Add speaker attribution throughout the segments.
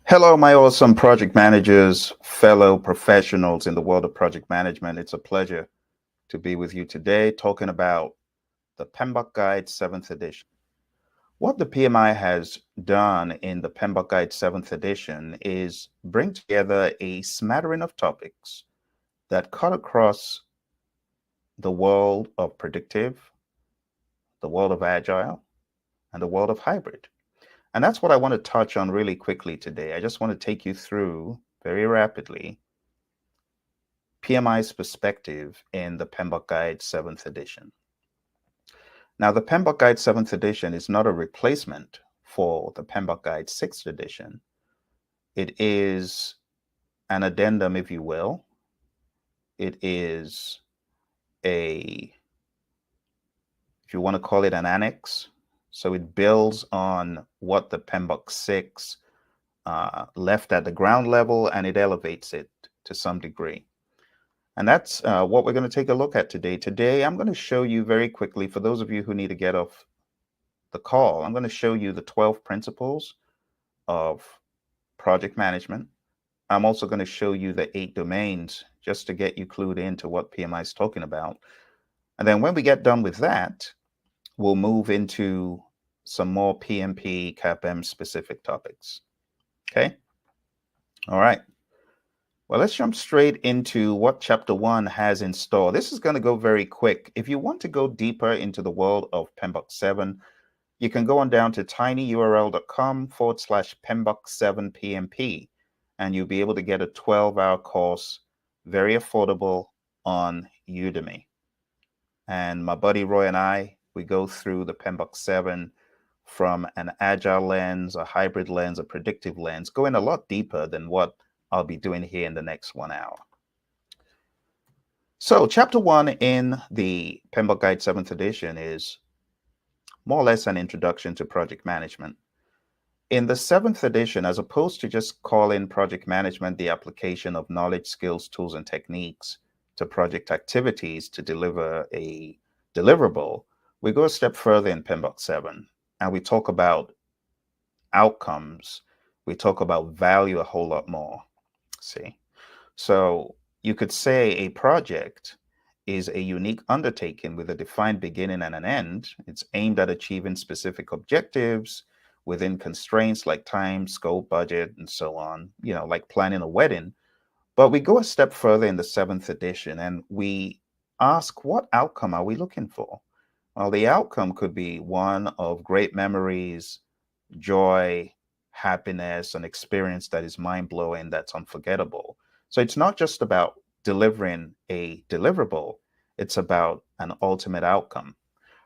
Speaker 1: Hello, my awesome project managers, fellow professionals in the world of project management. It's a pleasure to be with you today talking about the PMBOK Guide 7th edition. What the PMI has done in the PMBOK Guide 7th edition is bring together a smattering of topics that cut across the world of predictive, the world of agile, and the world of hybrid. And that's what I want to touch on really quickly today. I just want to take you through very rapidly PMI's perspective in the PMBOK Guide 7th edition. Now, the PMBOK Guide 7th edition is not a replacement for the PMBOK Guide 6th edition. It is an addendum, if you will. It is if you want to call it an annex. So it builds on what the PMBOK 6 left at the ground level, and it elevates it to some degree. And that's what we're going to take a look at today. Today, I'm going to show you very quickly, for those of you who need to get off the call, I'm going to show you the 12 principles of project management. I'm also going to show you the 8 domains just to get you clued into what PMI is talking about. And then when we get done with that, we'll move into some more PMP, CAPM specific topics. Okay. All right. Well, let's jump straight into what Chapter 1 has in store. This is going to go very quick. If you want to go deeper into the world of PMBOK 7, you can go on down to tinyurl.com/PMBOK 7 PMP, and you'll be able to get a 12-hour course, very affordable, on Udemy. And my buddy Roy and I, we go through the PMBOK 7 from an agile lens, a hybrid lens, a predictive lens, going a lot deeper than what I'll be doing here in the next 1 hour. So Chapter 1 in the PMBOK Guide 7th edition is more or less an introduction to project management. In the 7th edition, as opposed to just calling project management the application of knowledge, skills, tools, and techniques to project activities to deliver a deliverable, we go a step further in PMBOK 7, and we talk about outcomes. We talk about value a whole lot more. See, so you could say a project is a unique undertaking with a defined beginning and an end. It's aimed at achieving specific objectives within constraints like time, scope, budget, and so on, like planning a wedding. But we go a step further in the 7th edition and we ask, what outcome are we looking for? Well, the outcome could be one of great memories, joy, happiness, an experience that is mind-blowing, that's unforgettable. So it's not just about delivering a deliverable, it's about an ultimate outcome.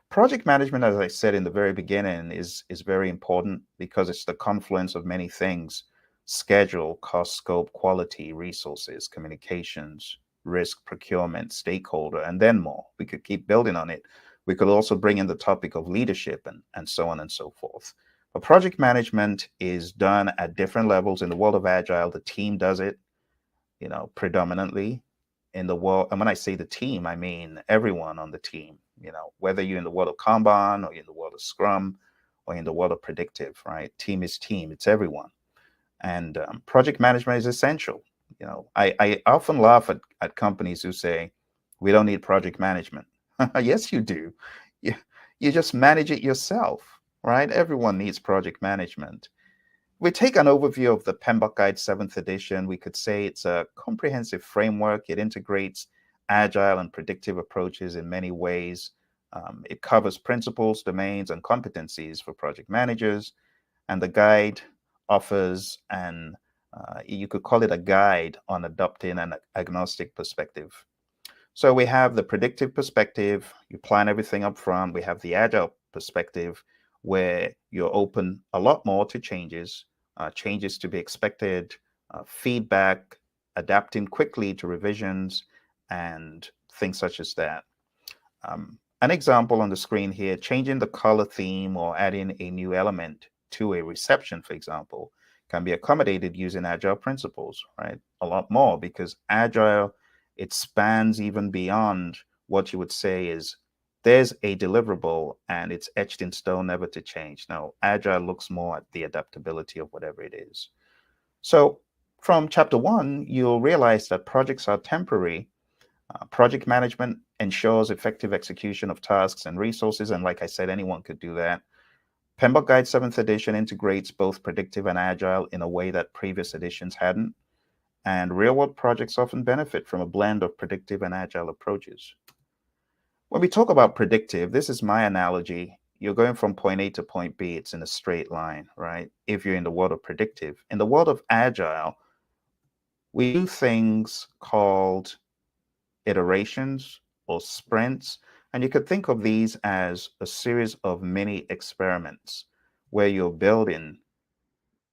Speaker 1: Project management, as I said in the very beginning, is very important because it's the confluence of many things: schedule, cost, scope, quality, resources, communications, risk, procurement, stakeholder, and then more. We could keep building on it. We could also bring in the topic of leadership and so on and so forth. But project management is done at different levels. In the world of Agile, the team does it, predominantly. In the world, and when I say the team, I mean everyone on the team, whether you're in the world of Kanban or you're in the world of Scrum or in the world of predictive, right? Team is team, it's everyone. And project management is essential. I often laugh at companies who say, we don't need project management. Yes, you do. You just manage it yourself, right? Everyone needs project management. We take an overview of the PMBOK Guide 7th edition. We could say it's a comprehensive framework. It integrates agile and predictive approaches in many ways. It covers principles, domains, and competencies for project managers. And the guide offers you could call it a guide on adopting an agnostic perspective. So we have the predictive perspective, you plan everything up front. We have the agile perspective, where you're open a lot more to changes, changes to be expected, feedback, adapting quickly to revisions, and things such as that. An example on the screen here: changing the color theme or adding a new element to a reception, for example, can be accommodated using agile principles, right? A lot more, because agile, it spans even beyond what you would say is there's a deliverable and it's etched in stone, never to change. Now, agile looks more at the adaptability of whatever it is. So from chapter 1, you'll realize that projects are temporary. Project management ensures effective execution of tasks and resources, and like I said, anyone could do that. PMBOK Guide 7th edition integrates both predictive and agile in a way that previous editions hadn't, and real-world projects often benefit from a blend of predictive and agile approaches. When we talk about predictive, this is my analogy. You're going from point A to point B, it's in a straight line, right? If you're in the world of predictive. In the world of agile, we do things called iterations or sprints, and you could think of these as a series of mini experiments where you're building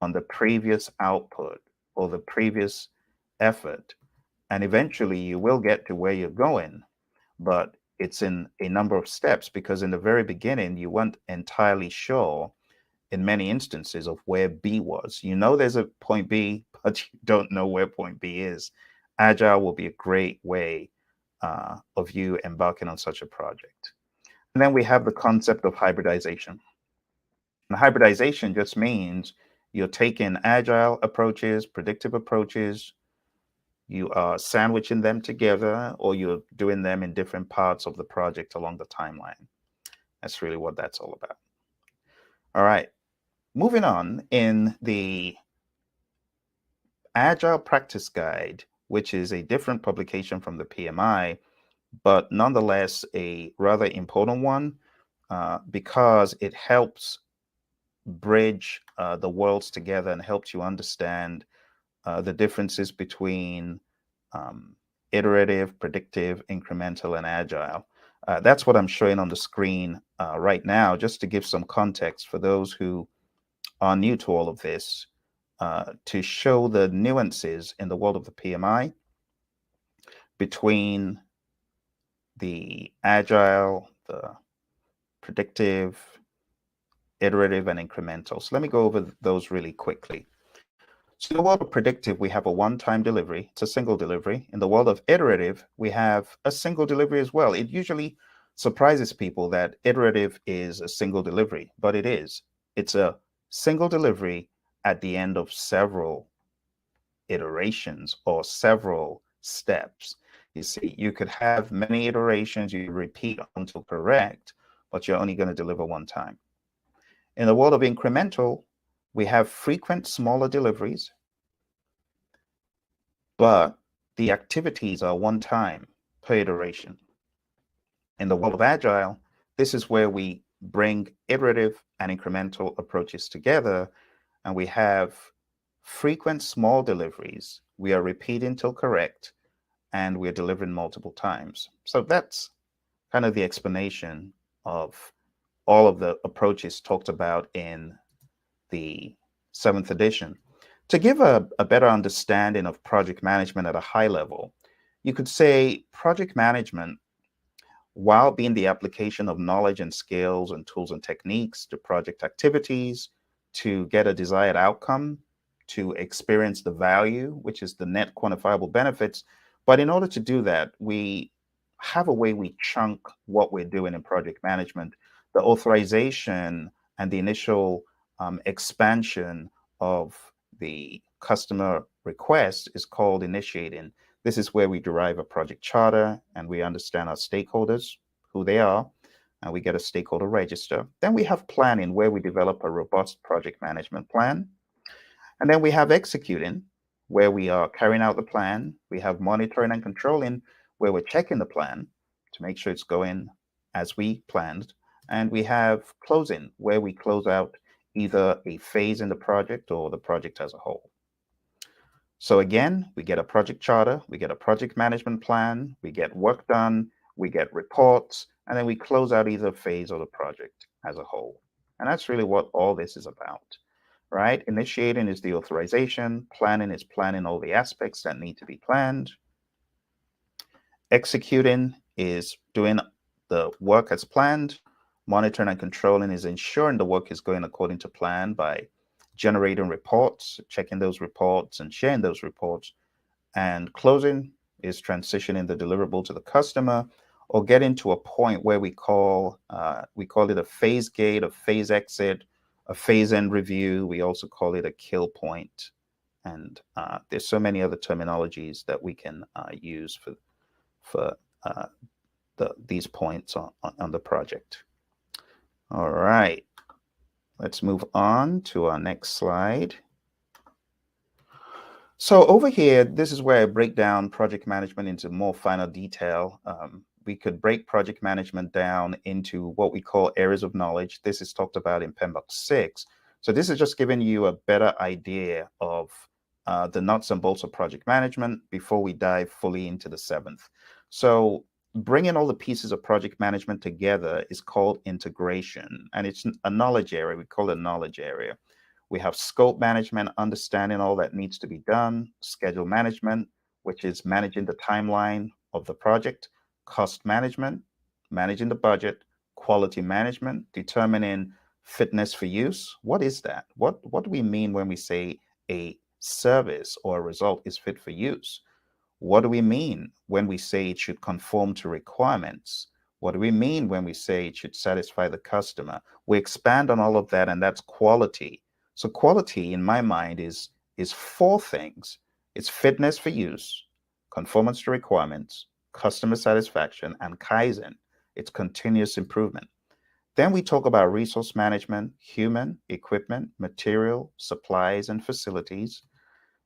Speaker 1: on the previous output or the previous effort, and eventually you will get to where you're going, but it's in a number of steps because in the very beginning you weren't entirely sure in many instances of where B was. You know there's a point B, but you don't know where point B is. Agile will be a great way of you embarking on such a project. And then we have the concept of hybridization. And hybridization just means you're taking agile approaches, predictive approaches, you are sandwiching them together, or you're doing them in different parts of the project along the timeline. That's really what that's all about. All right, moving on in the Agile Practice Guide, which is a different publication from the PMI, but nonetheless a rather important one because it helps bridge the worlds together and helps you understand the differences between iterative, predictive, incremental, and agile. That's what I'm showing on the screen right now, just to give some context for those who are new to all of this, to show the nuances in the world of the PMI between the agile, the predictive, iterative, and incremental. So let me go over those really quickly. So in the world of predictive, we have a one-time delivery. It's a single delivery. In the world of iterative, we have a single delivery as well. It usually surprises people that iterative is a single delivery, but it is. It's a single delivery at the end of several iterations or several steps. You see, you could have many iterations, you repeat until correct, but you're only going to deliver one time. In the world of incremental, we have frequent smaller deliveries, but the activities are one time per iteration. In the world of agile, this is where we bring iterative and incremental approaches together, and we have frequent small deliveries. We are repeating till correct, and we're delivering multiple times. So that's kind of the explanation of all of the approaches talked about in the 7th edition. To give a better understanding of project management at a high level, you could say project management, while being the application of knowledge and skills and tools and techniques to project activities, to get a desired outcome, to experience the value, which is the net quantifiable benefits. But in order to do that, we have a way we chunk what we're doing in project management. The authorization and the initial expansion of the customer request is called initiating. This is where we derive a project charter and we understand our stakeholders, who they are, and we get a stakeholder register. Then we have planning, where we develop a robust project management plan. And then we have executing, where we are carrying out the plan. We have monitoring and controlling, where we're checking the plan to make sure it's going as we planned. And we have closing, where we close out either a phase in the project or the project as a whole. So again, we get a project charter, we get a project management plan, we get work done, we get reports, and then we close out either phase or the project as a whole. And that's really what all this is about, right? Initiating is the authorization, planning is planning all the aspects that need to be planned. Executing is doing the work as planned. Monitoring and controlling is ensuring the work is going according to plan by generating reports, checking those reports, and sharing those reports. And closing is transitioning the deliverable to the customer, or getting to a point where we call it a phase gate, a phase exit, a phase end review. We also call it a kill point. And there's so many other terminologies that we can use for these points on the project. All right, let's move on to our next slide. So over here, this is where I break down project management into more finer detail. We could break project management down into what we call areas of knowledge. This is talked about in PMBOK 6. So this is just giving you a better idea of the nuts and bolts of project management before we dive fully into the 7th. So bringing all the pieces of project management together is called integration, and it's a knowledge area. We call it a knowledge area. We have scope management, understanding all that needs to be done, schedule management, which is managing the timeline of the project, cost management, managing the budget, quality management, determining fitness for use. What is that? What do we mean when we say a service or a result is fit for use? What do we mean when we say it should conform to requirements? What do we mean when we say it should satisfy the customer? We expand on all of that, and that's quality. So quality, in my mind, is 4 things. It's fitness for use, conformance to requirements, customer satisfaction, and Kaizen. It's continuous improvement. Then we talk about resource management, human, equipment, material, supplies, and facilities.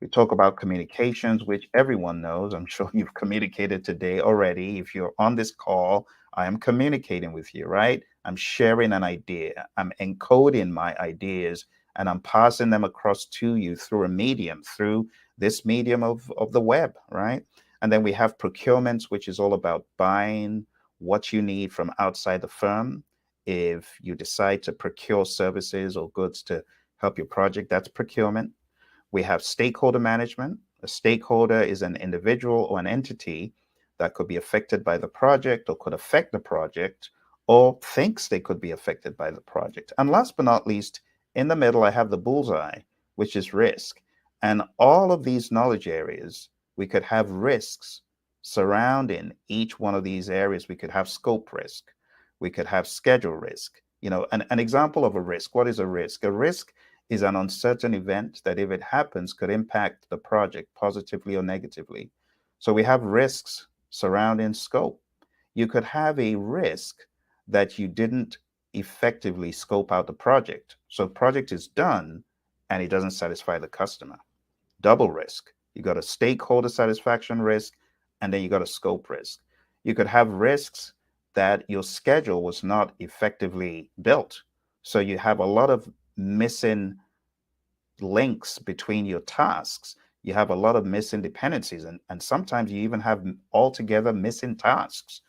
Speaker 1: We talk about communications, which everyone knows. I'm sure you've communicated today already. If you're on this call, I am communicating with you, right? I'm sharing an idea. I'm encoding my ideas, and I'm passing them across to you through a medium, through this medium of the web, right? And then we have procurements, which is all about buying what you need from outside the firm. If you decide to procure services or goods to help your project, that's procurement. We have stakeholder management. A stakeholder is an individual or an entity that could be affected by the project or could affect the project or thinks they could be affected by the project. And last but not least, in the middle, I have the bullseye, which is risk. And all of these knowledge areas, we could have risks surrounding each one of these areas. We could have scope risk. We could have schedule risk. You know, an example of a risk. What is a risk? A risk is an uncertain event that, if it happens, could impact the project positively or negatively. So we have risks surrounding scope. You could have a risk that you didn't effectively scope out the project. So project is done and it doesn't satisfy the customer. Double risk. You got a stakeholder satisfaction risk, and then you got a scope risk. You could have risks that your schedule was not effectively built. So you have a lot of missing links between your tasks. You have a lot of missing dependencies, and sometimes you even have altogether missing tasks.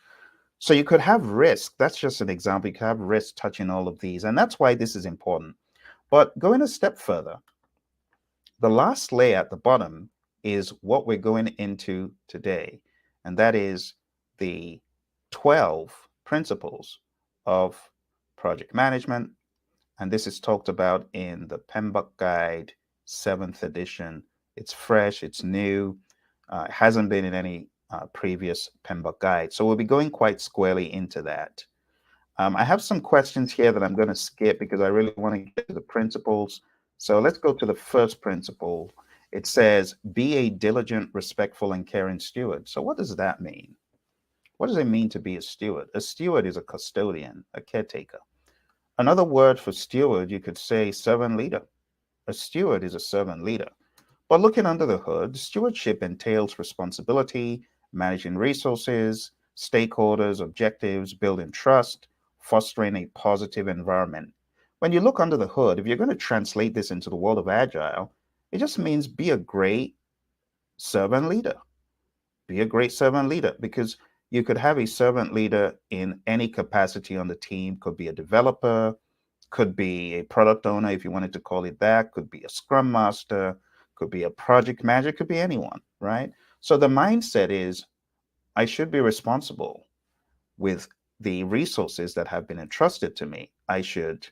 Speaker 1: So you could have risk. That's just an example. You could have risk touching all of these, and that's why this is important. But going a step further, the last layer at the bottom is what we're going into today, and that is the 12 principles of project management. And this is talked about in the PMBOK Guide 7th edition. It's fresh, it's new, it hasn't been in any previous PMBOK Guide. So we'll be going quite squarely into that. I have some questions here that I'm going to skip because I really want to get to the principles. So let's go to the first principle. It says, be a diligent, respectful, and caring steward. So what does that mean? What does it mean to be a steward? A steward is a custodian, a caretaker. Another word for steward, you could say servant leader. A steward is a servant leader. But looking under the hood, stewardship entails responsibility, managing resources, stakeholders, objectives, building trust, fostering a positive environment. When you look under the hood, if you're going to translate this into the world of Agile, it just means be a great servant leader. Be a great servant leader, because you could have a servant leader in any capacity on the team. Could be a developer, could be a product owner, if you wanted to call it that, could be a scrum master, could be a project manager, could be anyone, right? So the mindset is, I should be responsible with the resources that have been entrusted to me. I should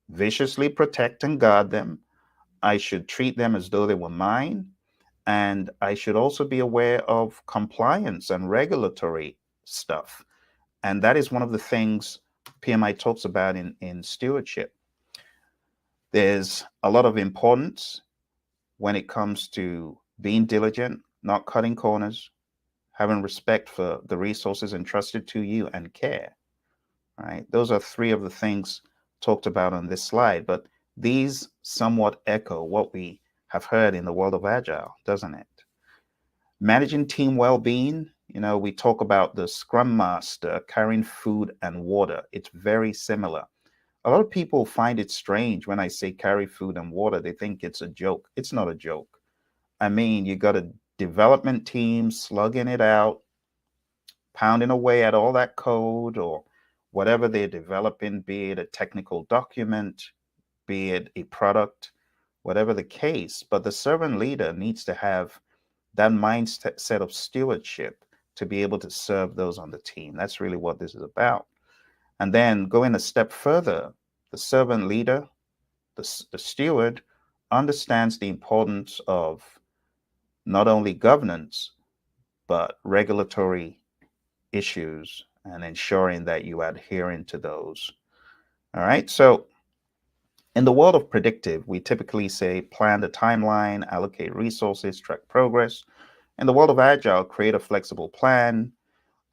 Speaker 1: viciously protect and guard them. I should treat them as though they were mine. And I should also be aware of compliance and regulatory stuff. And that is one of the things PMI talks about in stewardship. There's a lot of importance when it comes to being diligent, not cutting corners, having respect for the resources entrusted to you, and care. Right? Those are three of the things talked about on this slide, but these somewhat echo what we have heard in the world of Agile, doesn't it? Managing team well-being, we talk about the Scrum Master carrying food and water. It's very similar. A lot of people find it strange when I say carry food and water. They think it's a joke. It's not a joke. I mean, you got a development team slugging it out, pounding away at all that code or whatever they're developing, be it a technical document, be it a product, whatever the case. But the servant leader needs to have that mindset of stewardship to be able to serve those on the team. That's really what this is about. And then going a step further, the servant leader, the steward, understands the importance of not only governance, but regulatory issues and ensuring that you are adhering to those. All right. So in the world of predictive, we typically say plan the timeline, allocate resources, track progress. In the world of Agile, create a flexible plan.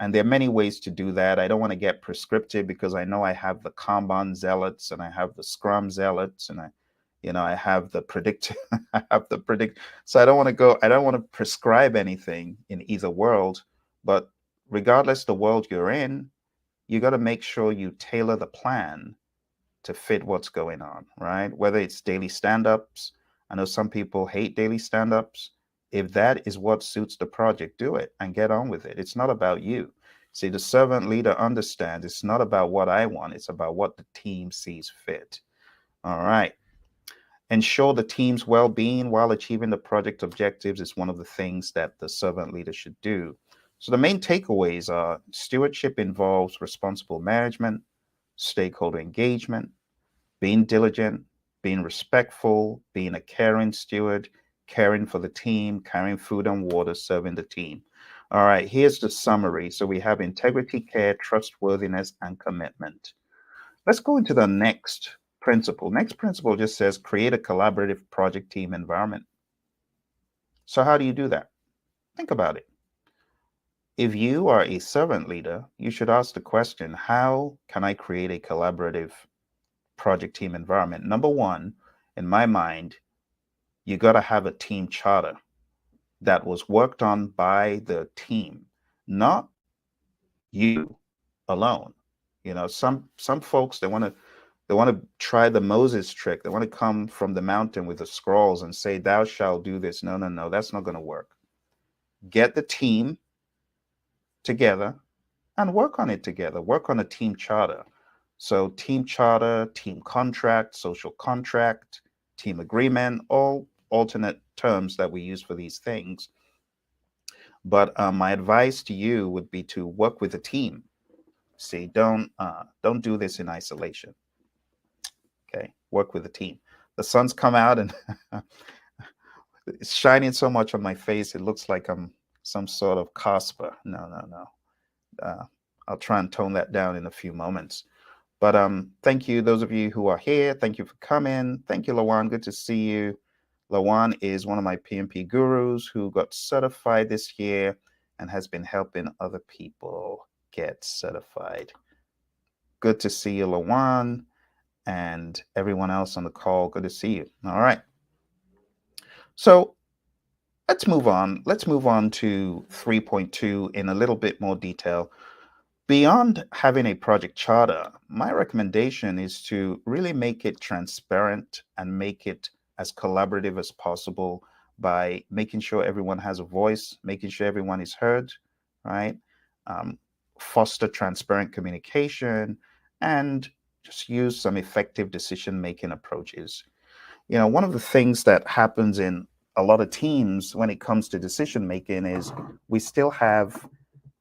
Speaker 1: And there are many ways to do that. I don't want to get prescriptive because I know I have the Kanban zealots and I have the Scrum zealots and I have the predict, I have the predict. So I don't want to prescribe anything in either world, but regardless the world you're in, you got to make sure you tailor the plan to fit what's going on, right? Whether it's daily stand-ups. I know some people hate daily stand-ups. If that is what suits the project, do it and get on with it. It's not about you. See, the servant leader understands it's not about what I want. It's about what the team sees fit. All right. Ensure the team's well-being while achieving the project objectives is one of the things that the servant leader should do. So the main takeaways are stewardship involves responsible management, stakeholder engagement, being diligent, being respectful, being a caring steward, caring for the team, carrying food and water, serving the team. All right, here's the summary. So we have integrity, care, trustworthiness, and commitment. Let's go into the next principle. Next principle just says create a collaborative project team environment. So how do you do that? Think about it. If you are a servant leader, you should ask the question, how can I create a collaborative project team environment? Number one, in my mind, you got to have a team charter that was worked on by the team, not you alone. Some folks, they want to try the Moses trick. They want to come from the mountain with the scrolls and say, thou shalt do this. No, no, no, that's not going to work. Get the team together and work on it together. Work on a team charter. So team charter, team contract, social contract, team agreement, all alternate terms that we use for these things. But my advice to you would be to work with a team. See, don't do this in isolation. Okay, work with a team. The sun's come out and it's shining so much on my face. It looks like I'm some sort of Casper. No, no, no. I'll try and tone that down in a few moments. But thank you, those of you who are here. Thank you for coming. Thank you, Lawan. Good to see you. Lawan is one of my PMP gurus who got certified this year and has been helping other people get certified. Good to see you, Lawan, and everyone else on the call. Good to see you. All right. So let's move on. Let's move on to 3.2 in a little bit more detail. Beyond having a project charter, my recommendation is to really make it transparent and make it as collaborative as possible by making sure everyone has a voice, making sure everyone is heard, right? Foster transparent communication and just use some effective decision-making approaches. One of the things that happens in a lot of teams when it comes to decision-making is we still have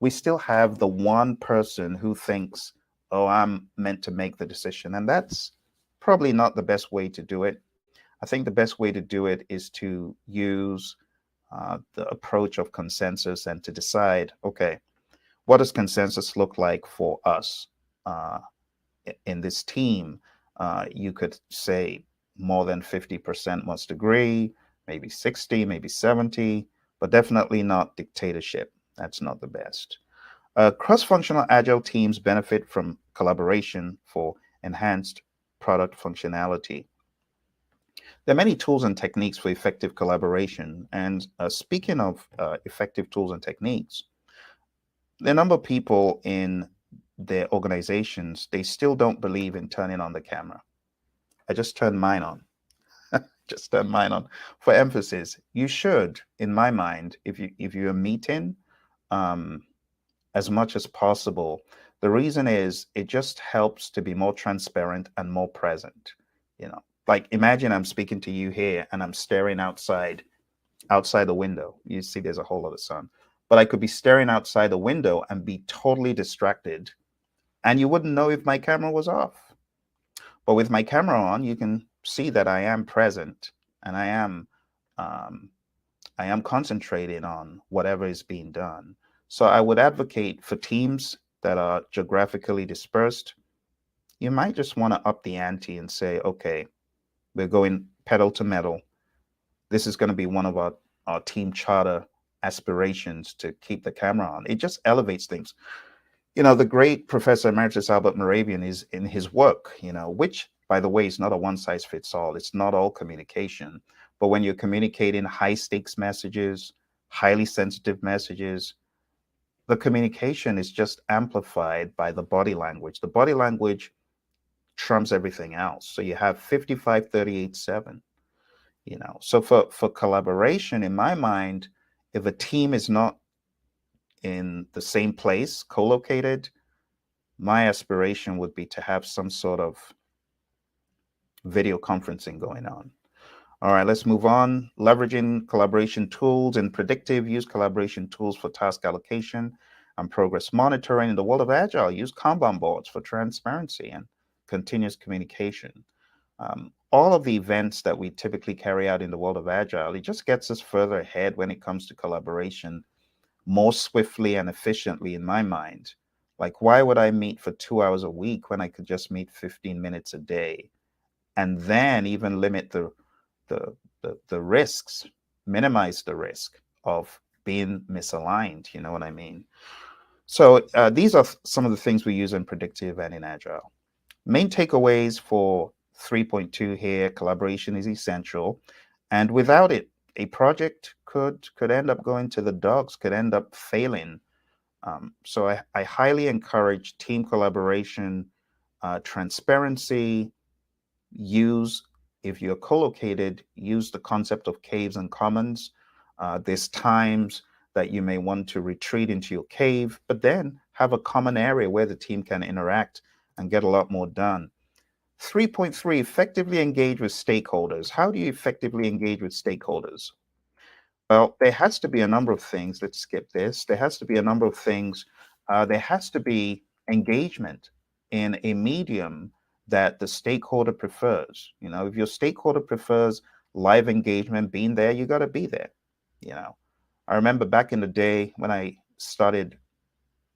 Speaker 1: the one person who thinks, oh, I'm meant to make the decision. And that's probably not the best way to do it. I think the best way to do it is to use the approach of consensus and to decide, okay, what does consensus look like for us in this team? You could say more than 50% must agree, maybe 60, maybe 70, but definitely not dictatorship. That's not the best. Cross-functional agile teams benefit from collaboration for enhanced product functionality. There are many tools and techniques for effective collaboration. And speaking of effective tools and techniques, the number of people in their organizations, they still don't believe in turning on the camera. I just turned mine on. Just turned mine on. For emphasis, you should, in my mind, if you're meeting, um, as much as possible. The reason is it just helps to be more transparent and more present. Like imagine I'm speaking to you here and I'm staring outside the window. You see there's a whole lot of sun. But I could be staring outside the window and be totally distracted, and you wouldn't know if my camera was off. But with my camera on, you can see that I am present and um, I am concentrating on whatever is being done. So I would advocate for teams that are geographically dispersed, you might just want to up the ante and say, okay, we're going pedal to metal. This is going to be one of our team charter aspirations to keep the camera on. It just elevates things. The great Professor Emeritus Albert Moravian is in his work, which, by the way, is not a one size fits all. It's not all communication. But when you're communicating high stakes messages, highly sensitive messages, the communication is just amplified by the body language. The body language trumps everything else. So you have 55, 38, 7. So for collaboration, in my mind, if a team is not in the same place, co-located, my aspiration would be to have some sort of video conferencing going on. All right, let's move on. Leveraging collaboration tools and predictive, use collaboration tools for task allocation and progress monitoring. In the world of Agile, use Kanban boards for transparency and continuous communication. All of the events that we typically carry out in the world of Agile, it just gets us further ahead when it comes to collaboration more swiftly and efficiently, in my mind. Like, why would I meet for 2 hours a week when I could just meet 15 minutes a day? And then even limit the risks, minimize the risk of being misaligned. You know what I mean? So these are some of the things we use in predictive and in Agile. Main takeaways for 3.2 here: collaboration is essential, and without it, a project could end up going to the dogs, could end up failing. So I highly encourage team collaboration, transparency. If you're co-located, use the concept of caves and commons. There's times that you may want to retreat into your cave, but then have a common area where the team can interact and get a lot more done. 3.3, effectively engage with stakeholders. How do you effectively engage with stakeholders? Well, there has to be a number of things. Let's skip this. There has to be a number of things. There has to be engagement in a medium that the stakeholder prefers. If your stakeholder prefers live engagement, being there, you got to be there. I remember back in the day when I started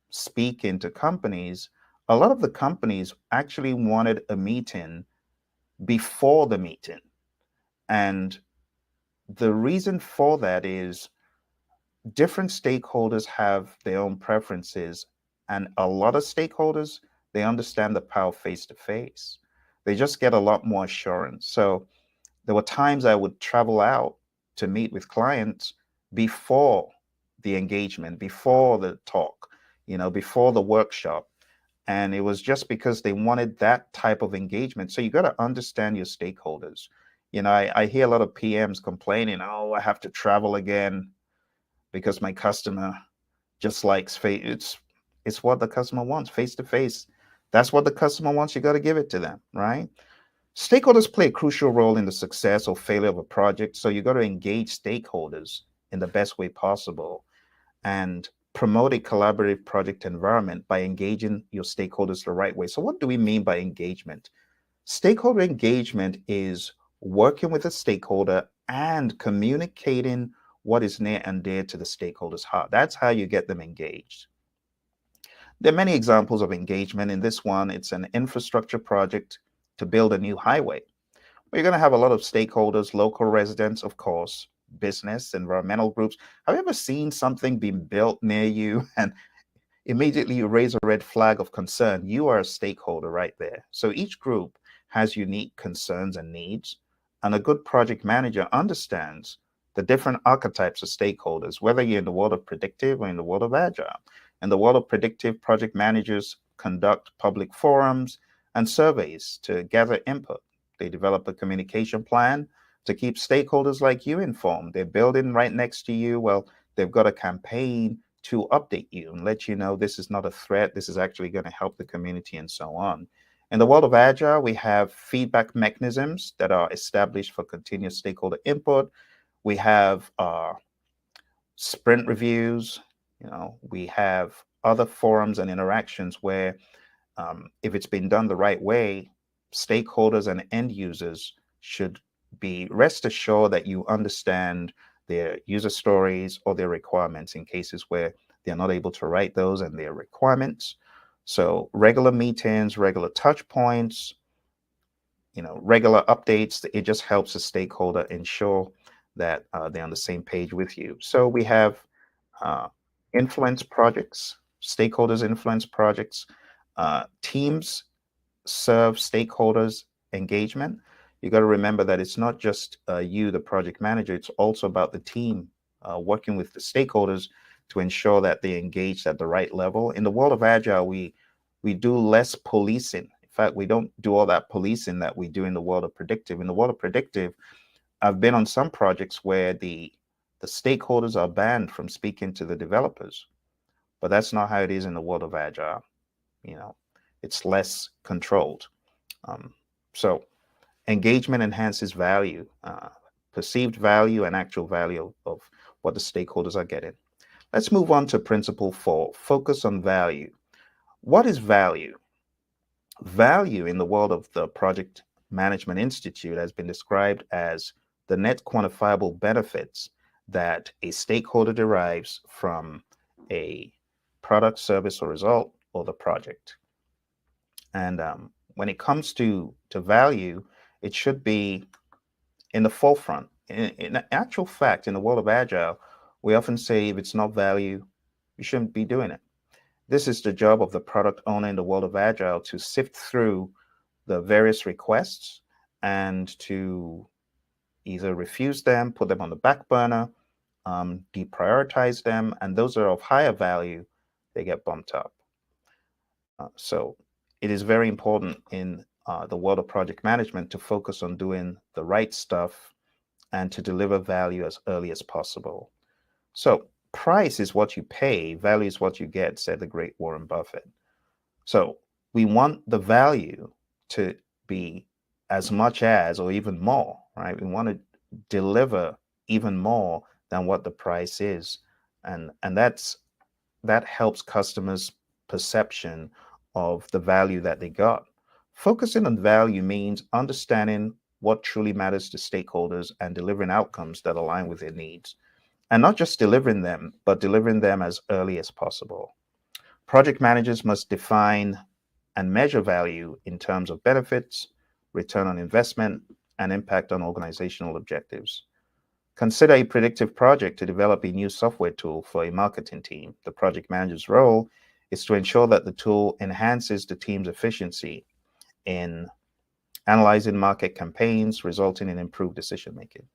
Speaker 1: speaking to companies, a lot of the companies actually wanted a meeting before the meeting. And the reason for that is different stakeholders have their own preferences. And a lot of stakeholders, they understand the power face-to-face. They just get a lot more assurance. So there were times I would travel out to meet with clients before the engagement, before the talk, before the workshop. And it was just because they wanted that type of engagement. So you got to understand your stakeholders. I hear a lot of PMs complaining, oh, I have to travel again because my customer just likes face. It's what the customer wants, face to face. That's what the customer wants. You got to give it to them, right? Stakeholders play a crucial role in the success or failure of a project. So you got to engage stakeholders in the best way possible and promote a collaborative project environment by engaging your stakeholders the right way. So what do we mean by engagement? Stakeholder engagement is working with a stakeholder and communicating what is near and dear to the stakeholder's heart. That's how you get them engaged. There are many examples of engagement. In this one, it's an infrastructure project to build a new highway. Well, you're going to have a lot of stakeholders, local residents, of course, business, environmental groups. Have you ever seen something being built near you and immediately you raise a red flag of concern? You are a stakeholder right there. So each group has unique concerns and needs, and a good project manager understands the different archetypes of stakeholders, whether you're in the world of predictive or in the world of agile. In the world of predictive, project managers conduct public forums and surveys to gather input. They develop a communication plan to keep stakeholders like you informed. They're building right next to you. Well, they've got a campaign to update you and let you know this is not a threat, this is actually going to help the community, and so on. In the world of Agile, we have feedback mechanisms that are established for continuous stakeholder input. We have sprint reviews. We have other forums and interactions where, if it's been done the right way, stakeholders and end users should be rest assured that you understand their user stories or their requirements in cases where they're not able to write those and their requirements. So regular meetings, regular touch points, regular updates, it just helps a stakeholder ensure that they're on the same page with you. So we have uh, influence projects, stakeholders influence projects, teams serve stakeholders engagement. You got to remember that it's not just you, the project manager, it's also about the team working with the stakeholders to ensure that they engage at the right level. In the world of Agile, we do less policing. In fact, we don't do all that policing that we do in the world of predictive. In the world of predictive, I've been on some projects where the stakeholders are banned from speaking to the developers, but that's not how it is in the world of Agile. It's less controlled. So engagement enhances value, perceived value and actual value of what the stakeholders are getting. Let's move on to principle 4, focus on value. What is value? Value in the world of the Project Management Institute has been described as the net quantifiable benefits that a stakeholder derives from a product, service, or result, or the project. And when it comes to value, it should be in the forefront. In actual fact, in the world of Agile, we often say if it's not value, you shouldn't be doing it. This is the job of the product owner in the world of Agile, to sift through the various requests and to either refuse them, put them on the back burner, deprioritize them, and those that are of higher value, they get bumped up. So it is very important in the world of project management to focus on doing the right stuff and to deliver value as early as possible. So price is what you pay, value is what you get, said the great Warren Buffett. So we want the value to be as much as or even more, right? We want to deliver even more than what the price is. And that helps customers' perception of the value that they got. Focusing on value means understanding what truly matters to stakeholders and delivering outcomes that align with their needs. And not just delivering them, but delivering them as early as possible. Project managers must define and measure value in terms of benefits, return on investment, and impact on organizational objectives. Consider a predictive project to develop a new software tool for a marketing team. The project manager's role is to ensure that the tool enhances the team's efficiency in analyzing market campaigns, resulting in improved decision making.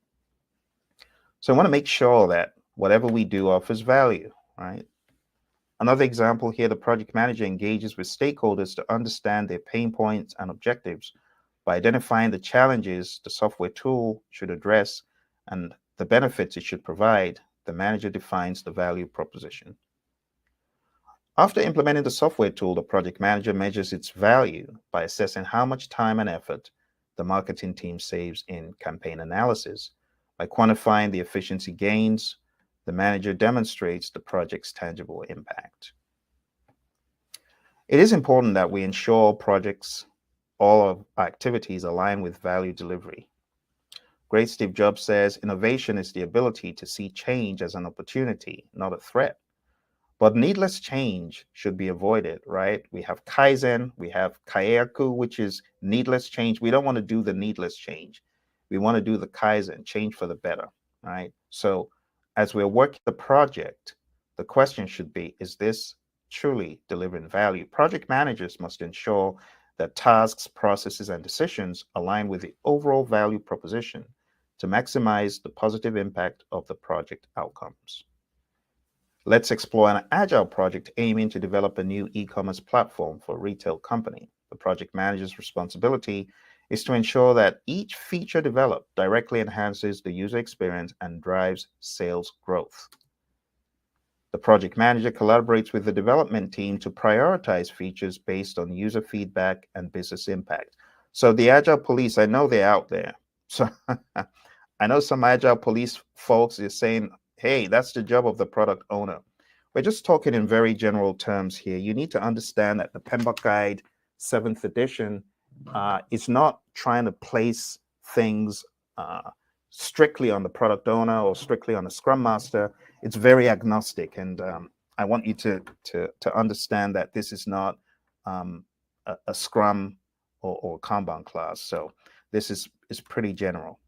Speaker 1: So I want to make sure that whatever we do offers value, right? Another example here, the project manager engages with stakeholders to understand their pain points and objectives by identifying the challenges the software tool should address and the benefits it should provide. The manager defines the value proposition. After implementing the software tool, the project manager measures its value by assessing how much time and effort the marketing team saves in campaign analysis. By quantifying the efficiency gains, the manager demonstrates the project's tangible impact. It is important that we ensure projects, all of our activities align with value delivery. Great Steve Jobs says, innovation is the ability to see change as an opportunity, not a threat. But needless change should be avoided, right? We have Kaizen, we have Kayaku, which is needless change. We don't want to do the needless change. We want to do the Kaizen, change for the better, right? So as we're working the project, the question should be, is this truly delivering value? Project managers must ensure that tasks, processes, and decisions align with the overall value proposition to maximize the positive impact of the project outcomes. Let's explore an agile project aiming to develop a new e-commerce platform for a retail company. The project manager's responsibility is to ensure that each feature developed directly enhances the user experience and drives sales growth. The project manager collaborates with the development team to prioritize features based on user feedback and business impact. So the agile police, I know they're out there. So I know some agile police folks are saying, hey, that's the job of the product owner. We're just talking in very general terms here. You need to understand that the PMBOK Guide 7th edition is not trying to place things strictly on the product owner or strictly on the Scrum Master. It's very agnostic, and I want you to understand that this is not a Scrum or Kanban class. So this is pretty general.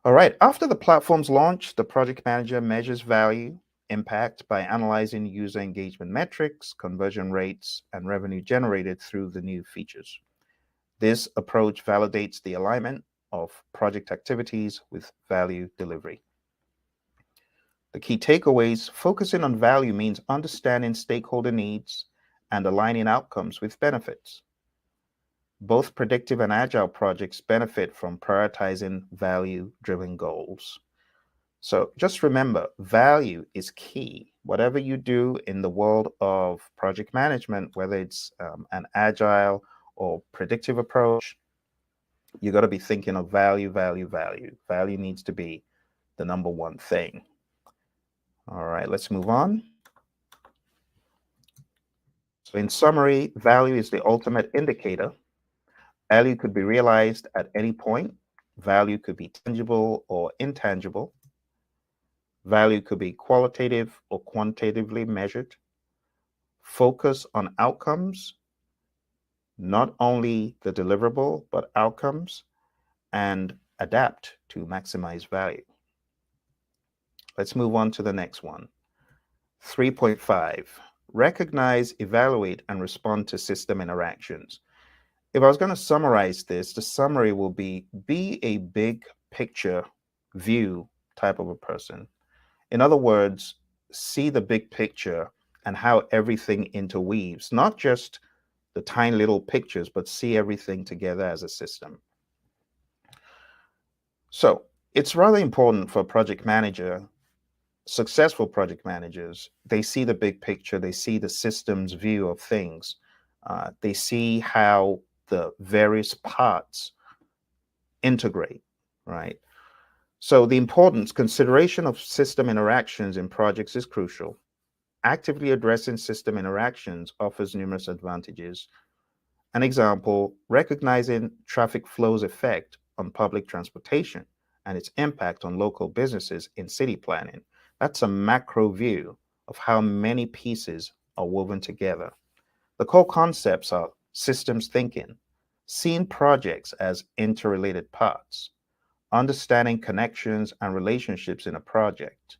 Speaker 1: All right, after the platform's launch, the project manager measures value impact by analyzing user engagement metrics, conversion rates, and revenue generated through the new features. This approach validates the alignment of project activities with value delivery. The key takeaways: focusing on value means understanding stakeholder needs and aligning outcomes with benefits. Both predictive and agile projects benefit from prioritizing value-driven goals. So just remember, value is key. Whatever you do in the world of project management, whether it's an agile or predictive approach, you got to be thinking of value, value, value. Value needs to be the number one thing. All right, let's move on. So in summary, value is the ultimate indicator. Value could be realized at any point. Value could be tangible or intangible. Value could be qualitative or quantitatively measured. Focus on outcomes, not only the deliverable, but outcomes, and adapt to maximize value. Let's move on to the next one. 3.5, recognize, evaluate, and respond to system interactions. If I was going to summarize this, the summary will be a big picture view type of a person. In other words, see the big picture and how everything interweaves, not just the tiny little pictures, but see everything together as a system. So it's rather important for a project manager. Successful project managers, they see the big picture, they see the system's view of things. They see how the various parts integrate, right? So the importance, consideration of system interactions in projects is crucial. Actively addressing system interactions offers numerous advantages. An example, recognizing traffic flow's effect on public transportation and its impact on local businesses in city planning. That's a macro view of how many pieces are woven together. The core concepts are systems thinking, seeing projects as interrelated parts, understanding connections and relationships in a project,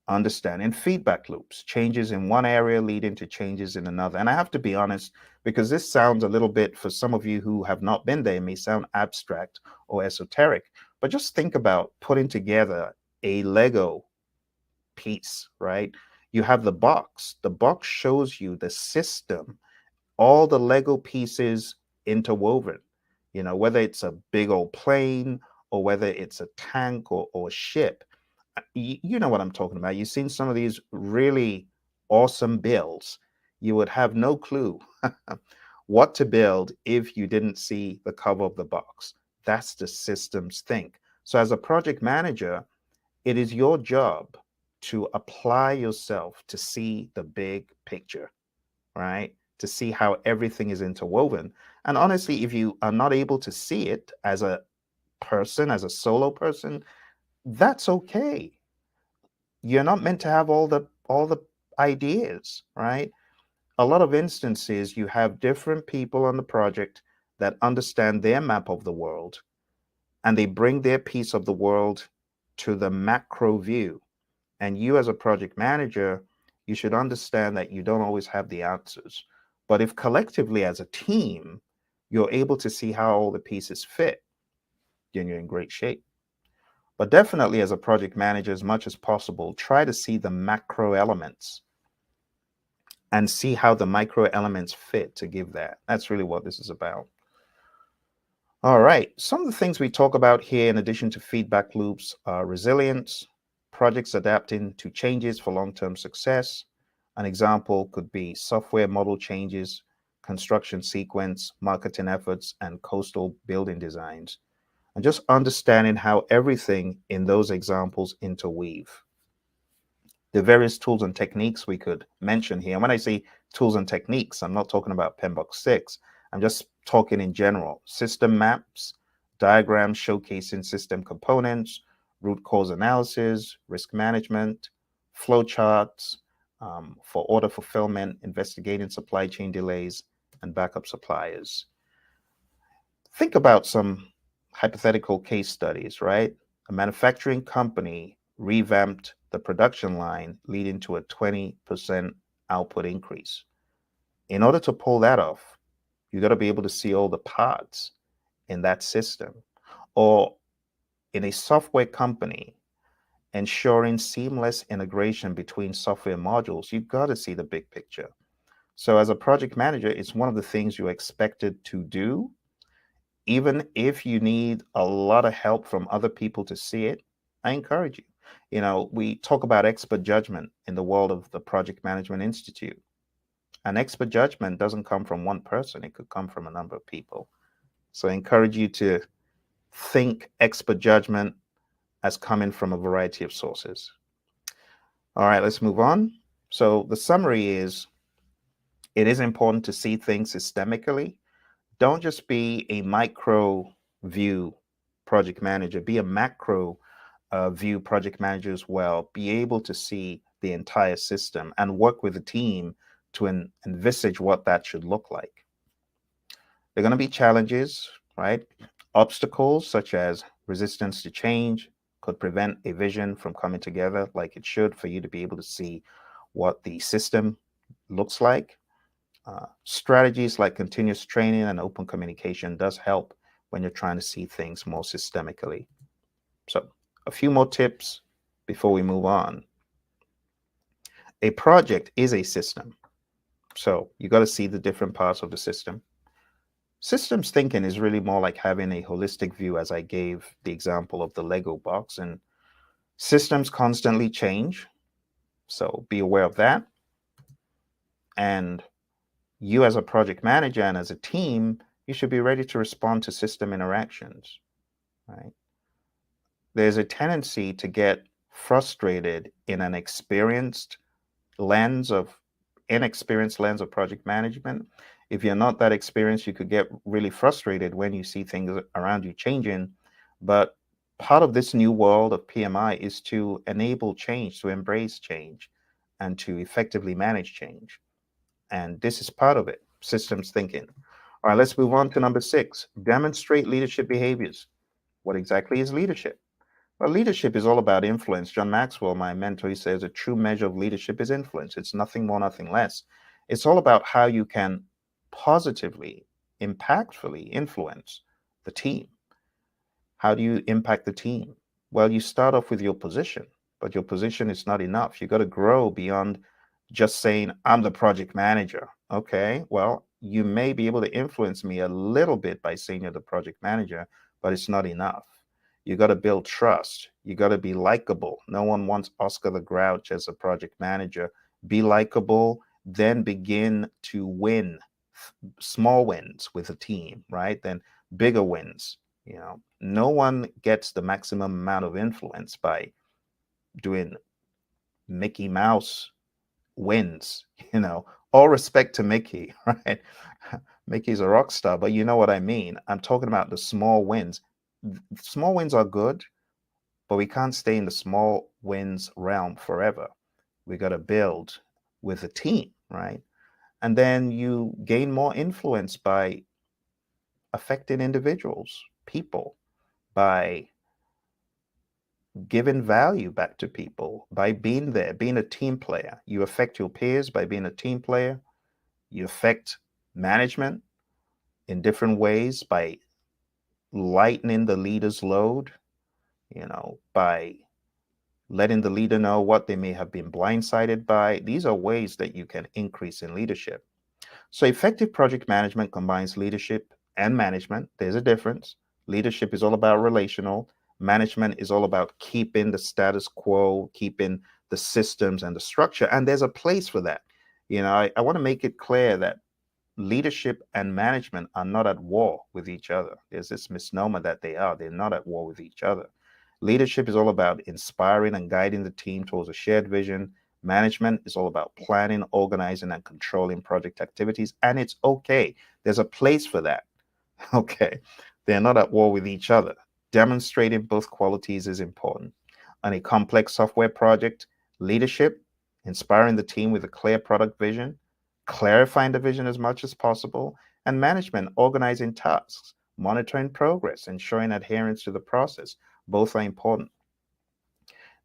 Speaker 1: understanding feedback loops, changes in one area leading to changes in another. And I have to be honest, because this sounds a little bit, for some of you who have not been there, it may sound abstract or esoteric, but just think about putting together a Lego piece, right? You have the box. The box shows you the system, all the Lego pieces interwoven, whether it's a big old plane or whether it's a tank or a ship. You know what I'm talking about. You've seen some of these really awesome builds. You would have no clue what to build if you didn't see the cover of the box. That's the systems think. So as a project manager, it is your job to apply yourself to see the big picture, right? To see how everything is interwoven. And honestly, if you are not able to see it as a person, as a solo person, that's okay. You're not meant to have all the ideas, right? A lot of instances, you have different people on the project that understand their map of the world, and they bring their piece of the world to the macro view. And you, as a project manager, you should understand that you don't always have the answers. But if collectively as a team, you're able to see how all the pieces fit, then you're in great shape. But definitely as a project manager, as much as possible, try to see the macro elements and see how the micro elements fit to give that. That's really what this is about. All right. Some of the things we talk about here, in addition to feedback loops, are resilience, projects adapting to changes for long-term success. An example could be software model changes, construction sequence, marketing efforts, and coastal building designs. And just understanding how everything in those examples interweave. The various tools and techniques we could mention here. And when I say tools and techniques, I'm not talking about PMBOK 6. I'm just talking in general. System maps, diagrams showcasing system components, root cause analysis, risk management, flow charts for order fulfillment, investigating supply chain delays, and backup suppliers. Think about some hypothetical case studies, right? A manufacturing company revamped the production line, leading to a 20% output increase. In order to pull that off, you got to be able to see all the parts in that system. Or in a software company, ensuring seamless integration between software modules, you've got to see the big picture. So as a project manager, it's one of the things you're expected to do. Even if you need a lot of help from other people to see it, I encourage you. You know, we talk about expert judgment in the world of the Project Management Institute. An expert judgment doesn't come from one person, it could come from a number of people. So I encourage you to think expert judgment as coming from a variety of sources. All right, let's move on. So the summary is it is important to see things systemically. Don't just be a micro view project manager, be a macro view project manager as well. Be able to see the entire system and work with the team to envisage what that should look like. There are going to be challenges, right? Obstacles such as resistance to change could prevent a vision from coming together like it should for you to be able to see what the system looks like. Strategies like continuous training and open communication does help when you're trying to see things more systemically. So a few more tips before we move on. A project is a system. So you got to see the different parts of the system. Systems thinking is really more like having a holistic view, as I gave the example of the Lego box, and systems constantly change. So be aware of that. And you as a project manager and as a team, you should be ready to respond to system interactions, right? There's a tendency to get frustrated in an inexperienced lens of project management. If you're not that experienced, you could get really frustrated when you see things around you changing. But part of this new world of PMI is to enable change, to embrace change, and to effectively manage change. And this is part of it, systems thinking. All right, let's move on to number 6. Demonstrate leadership behaviors. What exactly is leadership? Well, leadership is all about influence. John Maxwell, my mentor, he says a true measure of leadership is influence. It's nothing more, nothing less. It's all about how you can positively, impactfully influence the team. How do you impact the team? Well, you start off with your position, but your position is not enough. You got to grow beyond just saying, I'm the project manager. Okay, well, you may be able to influence me a little bit by saying you're the project manager, but it's not enough. You got to build trust. You got to be likable. No one wants Oscar the Grouch as a project manager. Be likable, then begin to win small wins with a team, right? Then bigger wins. You know, no one gets the maximum amount of influence by doing Mickey Mouse wins, you know. All respect to Mickey, right? Mickey's a rock star, but you know what I mean. I'm talking about the small wins. Small wins are good, but we can't stay in the small wins realm forever. We got to build with a team, right? And then you gain more influence by affecting individuals, people, by giving value back to people, by being there, being a team player. You affect your peers by being a team player. You affect management in different ways by lightening the leader's load, by letting the leader know what they may have been blindsided by. These are ways that you can increase in leadership. So effective project management combines leadership and management. There's a difference. Leadership is all about relational. Management is all about keeping the status quo, keeping the systems and the structure. And there's a place for that. I want to make it clear that leadership and management are not at war with each other. There's this misnomer that they are. They're not at war with each other. Leadership is all about inspiring and guiding the team towards a shared vision. Management is all about planning, organizing, and controlling project activities. And it's okay. There's a place for that. Okay. They're not at war with each other. Demonstrating both qualities is important. On a complex software project, leadership, inspiring the team with a clear product vision, clarifying the vision as much as possible, and management, organizing tasks, monitoring progress, ensuring adherence to the process. Both are important.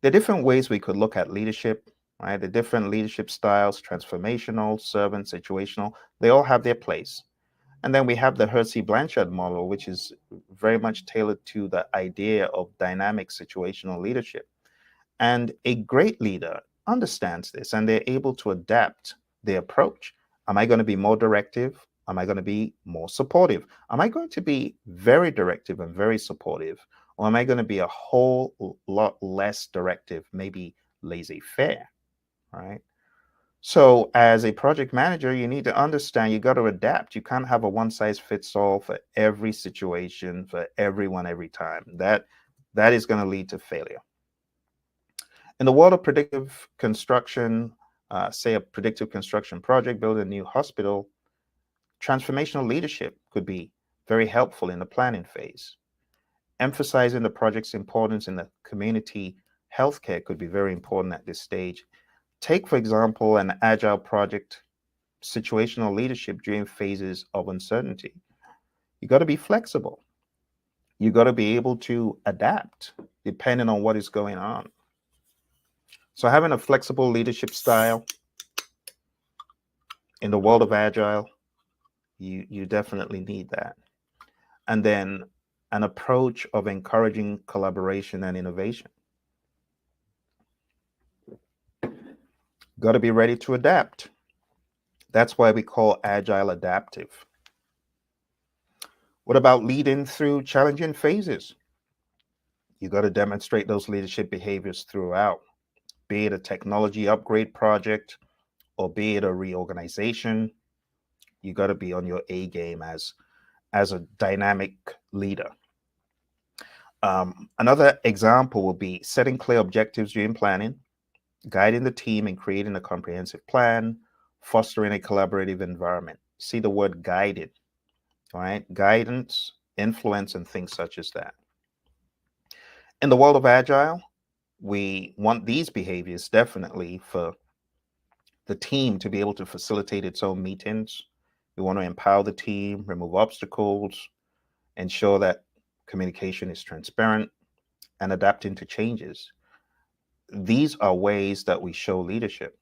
Speaker 1: There are different ways we could look at leadership, right? The different leadership styles, transformational, servant, situational, they all have their place. And then we have the Hersey Blanchard model, which is very much tailored to the idea of dynamic situational leadership. And a great leader understands this and they're able to adapt their approach. Am I going to be more directive? Am I going to be more supportive? Am I going to be very directive and very supportive? Or am I going to be a whole lot less directive, maybe laissez-faire, right? So as a project manager, you need to understand you got to adapt. You can't have a one size fits all for every situation, for everyone, every time. That is going to lead to failure. In the world of predictive construction, say a predictive construction project, build a new hospital, transformational leadership could be very helpful in the planning phase. Emphasizing the project's importance in the community healthcare could be very important at this stage. Take, for example, an agile project, situational leadership during phases of uncertainty. You got to be flexible. You got to be able to adapt depending on what is going on. So having a flexible leadership style in the world of agile, you definitely need that. And then an approach of encouraging collaboration and innovation. Got to be ready to adapt. That's why we call agile adaptive. What about leading through challenging phases? You got to demonstrate those leadership behaviors throughout, be it a technology upgrade project or be it a reorganization. You got to be on your A game as a dynamic leader. Another example will be setting clear objectives during planning, guiding the team in creating a comprehensive plan, fostering a collaborative environment. See the word guided, right? Guidance, influence, and things such as that. In the world of agile, we want these behaviors definitely for the team to be able to facilitate its own meetings. We want to empower the team, remove obstacles, ensure that communication is transparent, and adapting to changes. These are ways that we show leadership.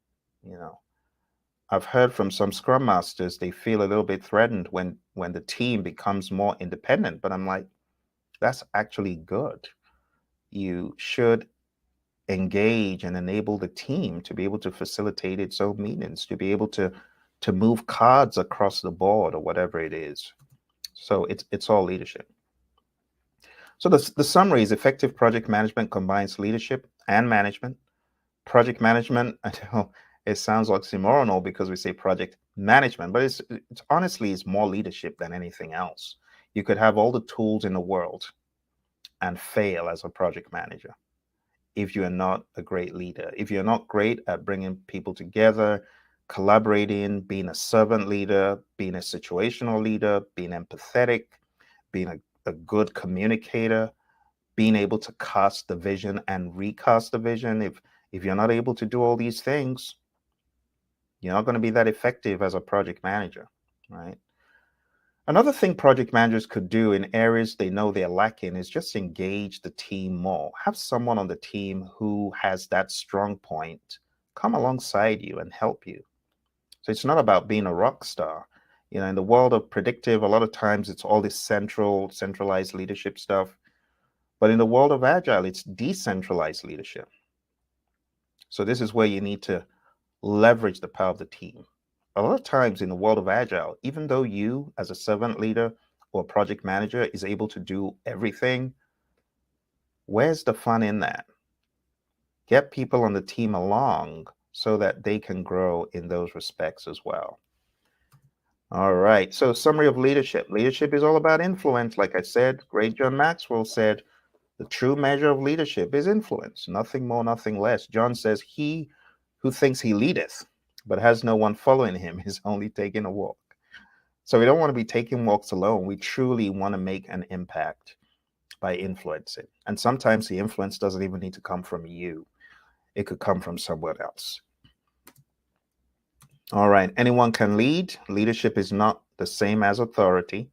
Speaker 1: I've heard from some Scrum Masters, they feel a little bit threatened when the team becomes more independent, but I'm like, that's actually good. You should engage and enable the team to be able to facilitate its own meetings, to be able to move cards across the board or whatever it is. So it's all leadership. So the summary is effective project management combines leadership and management. Project management, I know it sounds oxymoronal because we say project management, but it's honestly it's more leadership than anything else. You could have all the tools in the world and fail as a project manager if you are not a great leader. If you're not great at bringing people together, collaborating, being a servant leader, being a situational leader, being empathetic, being a good communicator, being able to cast the vision and recast the vision. If you're not able to do all these things, you're not going to be that effective as a project manager, right? Another thing project managers could do in areas they know they're lacking is just engage the team more. Have someone on the team who has that strong point come alongside you and help you. So it's not about being a rock star. In the world of predictive, a lot of times it's all this centralized leadership stuff. But in the world of agile, it's decentralized leadership. So this is where you need to leverage the power of the team. A lot of times in the world of agile, even though you as a servant leader or project manager is able to do everything, where's the fun in that? Get people on the team along so that they can grow in those respects as well. All right. So summary of leadership. Leadership is all about influence. Like I said, great John Maxwell said, the true measure of leadership is influence, nothing more, nothing less. John says, he who thinks he leadeth, but has no one following him is only taking a walk. So we don't want to be taking walks alone. We truly want to make an impact by influencing. And sometimes the influence doesn't even need to come from you. It could come from somewhere else. All right. Anyone can lead. Leadership is not the same as authority.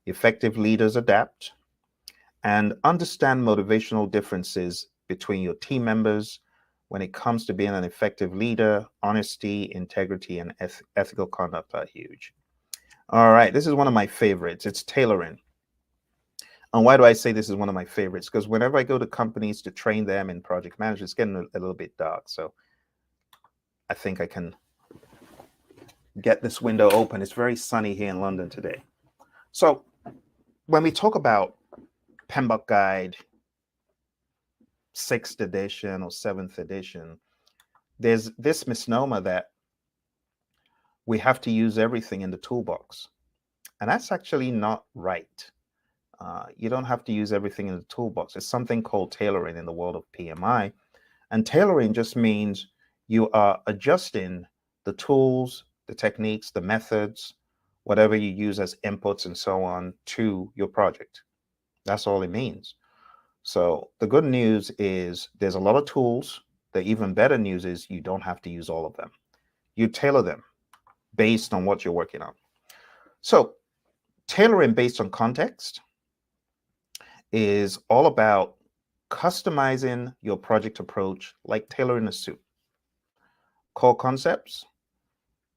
Speaker 1: Effective leaders adapt and understand motivational differences between your team members. When it comes to being an effective leader, honesty, integrity, and ethical conduct are huge. All right. This is one of my favorites. It's tailoring. And why do I say this is one of my favorites? Because whenever I go to companies to train them in project management, it's getting a little bit dark. So I think I can get this window open. It's very sunny here in London today. So when we talk about PMBOK Guide 6th edition or 7th edition, there's this misnomer that we have to use everything in the toolbox. And that's actually not right. You don't have to use everything in the toolbox. There's something called tailoring in the world of PMI. And tailoring just means you are adjusting the tools, the techniques, the methods, whatever you use as inputs and so on to your project. That's all it means. So the good news is there's a lot of tools. The even better news is you don't have to use all of them. You tailor them based on what you're working on. So tailoring based on context is all about customizing your project approach like tailoring a suit. Core concepts: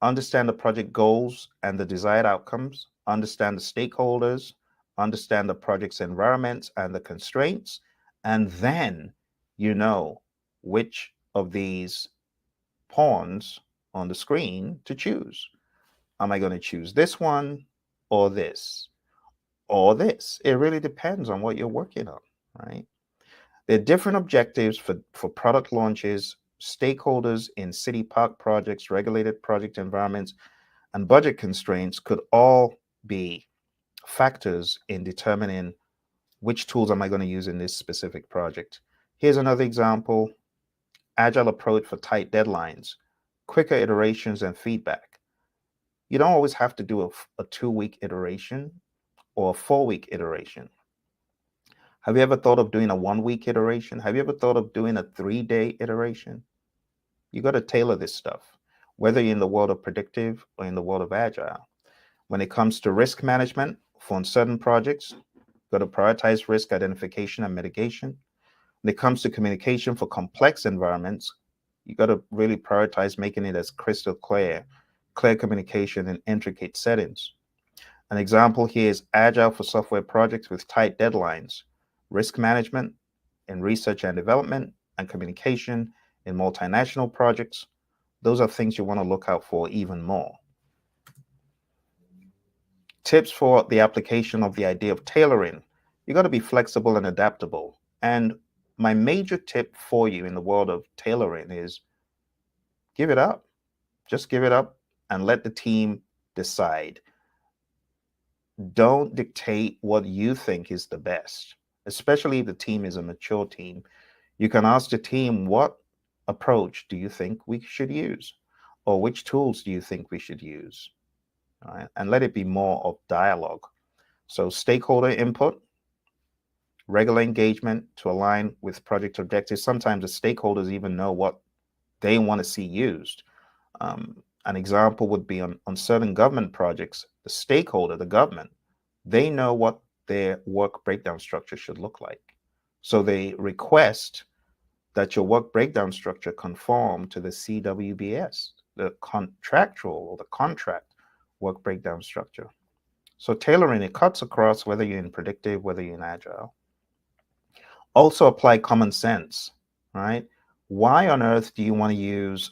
Speaker 1: understand the project goals and the desired outcomes, understand the stakeholders, understand the project's environment and the constraints, and then you know which of these pawns on the screen to choose. Am I going to choose this one or this or this? It really depends on what you're working on, right? There are different objectives for product launches, stakeholders in city park projects, regulated project environments, and budget constraints could all be factors in determining which tools am I going to use in this specific project. Here's another example: agile approach for tight deadlines, quicker iterations and feedback. You don't always have to do a 2-week iteration or a 4-week iteration. Have you ever thought of doing a 1-week iteration? Have you ever thought of doing a 3-day iteration? You got to tailor this stuff, whether you're in the world of predictive or in the world of agile. When it comes to risk management for uncertain projects, you've got to prioritize risk identification and mitigation. When it comes to communication for complex environments, you got to really prioritize making it as crystal clear communication in intricate settings. An example here is agile for software projects with tight deadlines, risk management in research and development, and communication in multinational projects. Those are things you want to look out for even more. Tips for the application of the idea of tailoring: you got to be flexible and adaptable. And my major tip for you in the world of tailoring is give it up. Just give it up and let the team decide. Don't dictate what you think is the best, especially if the team is a mature team. You can ask the team, what approach do you think we should use? Or which tools do you think we should use? All right? And let it be more of dialogue. So stakeholder input, regular engagement to align with project objectives. Sometimes the stakeholders even know what they want to see used. An example would be on certain government projects, the stakeholder, the government, they know what their work breakdown structure should look like. So they request that your work breakdown structure conform to the CWBS, the contractual or the contract work breakdown structure. So tailoring, it cuts across whether you're in predictive, whether you're in agile. Also apply common sense, right? Why on earth do you want to use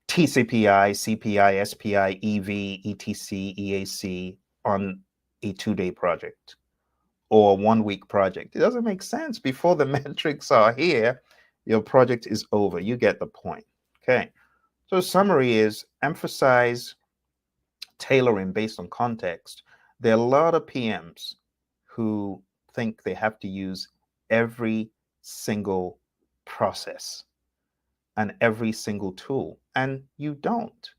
Speaker 1: TCPI, CPI, SPI, EV, ETC, EAC on a 2-day project or a 1-week project? It doesn't make sense. Before the metrics are here, your project is over. You get the point. Okay. So summary is emphasize tailoring based on context. There are a lot of PMs who think they have to use every single process and every single tool, and you don't.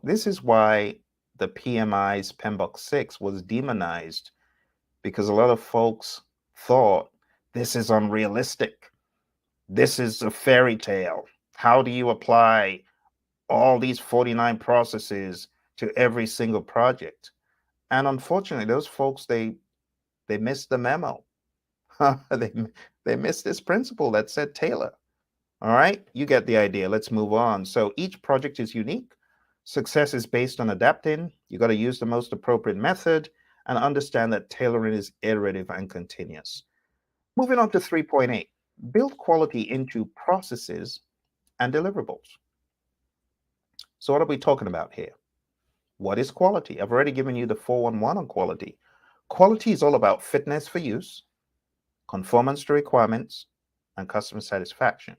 Speaker 1: This is why the PMI's PMBOK 6 was demonized, because a lot of folks thought this is unrealistic. This is a fairy tale. How do you apply all these 49 processes to every single project? And unfortunately, those folks, they missed the memo. they missed this principle that said tailor. All right, you get the idea. Let's move on. So each project is unique. Success is based on adapting. You got to use the most appropriate method and understand that tailoring is iterative and continuous. Moving on to 3.8, build quality into processes and deliverables. So what are we talking about here? What is quality? I've already given you the 411 on quality. Quality is all about fitness for use, conformance to requirements, and customer satisfaction.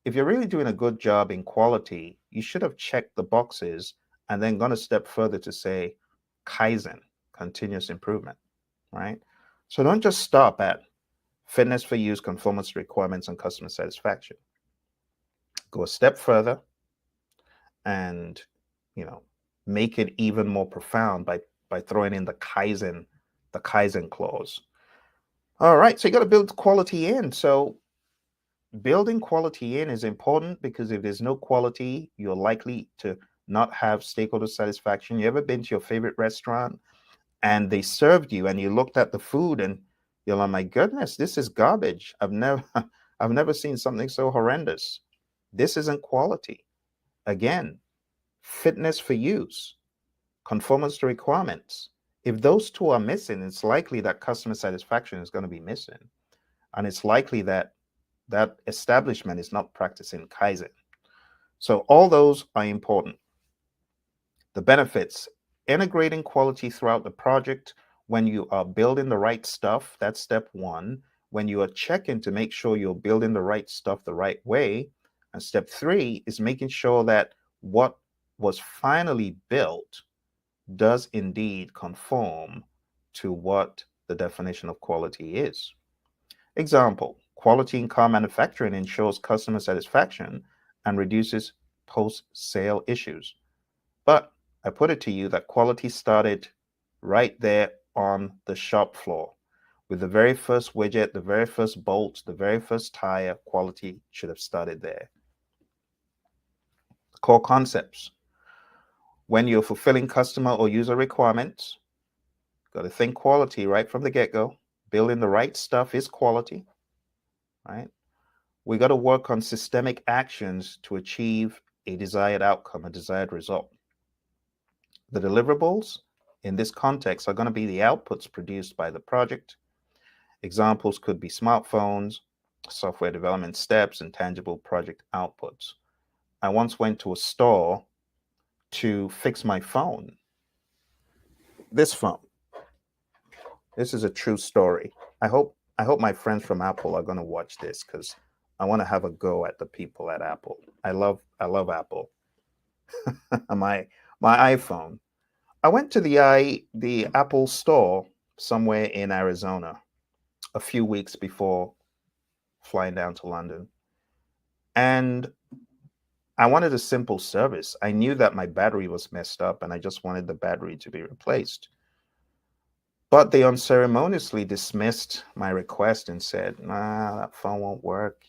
Speaker 1: If you're really doing a good job in quality, you should have checked the boxes and then gone a step further to say Kaizen, continuous improvement, right? So don't just stop at fitness for use, conformance to requirements, and customer satisfaction. Go a step further and, make it even more profound by throwing in the Kaizen clause. All right, so you got to build quality in. So building quality in is important, because if there's no quality, you're likely to not have stakeholder satisfaction. You ever been to your favorite restaurant and they served you and you looked at the food and you're like, my goodness, this is garbage. I've never seen something so horrendous. This isn't quality. Again, fitness for use, conformance to requirements. If those two are missing, it's likely that customer satisfaction is going to be missing. And it's likely that that establishment is not practicing Kaizen. So all those are important. The benefits: integrating quality throughout the project. When you are building the right stuff, that's step one. When you are checking to make sure you're building the right stuff the right way. And step three is making sure that what was finally built does indeed conform to what the definition of quality is. Example: quality in car manufacturing ensures customer satisfaction and reduces post-sale issues. But I put it to you that quality started right there on the shop floor. With the very first widget, the very first bolt, the very first tire, quality should have started there. Core concepts: when you're fulfilling customer or user requirements, got to think quality right from the get-go. Building the right stuff is quality, right? We got to work on systemic actions to achieve a desired outcome, a desired result. The deliverables in this context are going to be the outputs produced by the project. Examples could be smartphones, software development steps, and tangible project outputs. I once went to a store to fix my phone. This phone. This is a true story. I hope my friends from Apple are going to watch this, because I want to have a go at the people at Apple. I love Apple. my iPhone. I went to the Apple store somewhere in Arizona a few weeks before flying down to London, and I wanted a simple service. I knew that my battery was messed up and I just wanted the battery to be replaced. But they unceremoniously dismissed my request and said, nah, that phone won't work.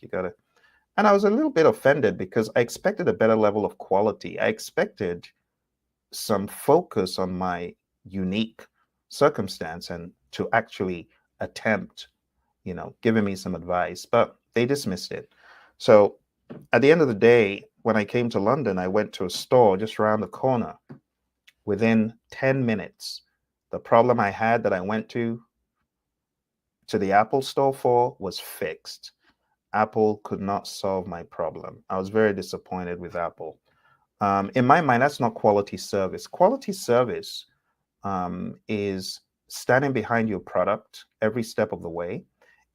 Speaker 1: And I was a little bit offended because I expected a better level of quality. I expected some focus on my unique circumstance and to actually attempt, giving me some advice, but they dismissed it. So at the end of the day, when I came to London, I went to a store just around the corner. Within 10 minutes, the problem I had that I went to the Apple store for was fixed. Apple could not solve my problem. I was very disappointed with Apple. In my mind, that's not quality service. Quality service is standing behind your product every step of the way,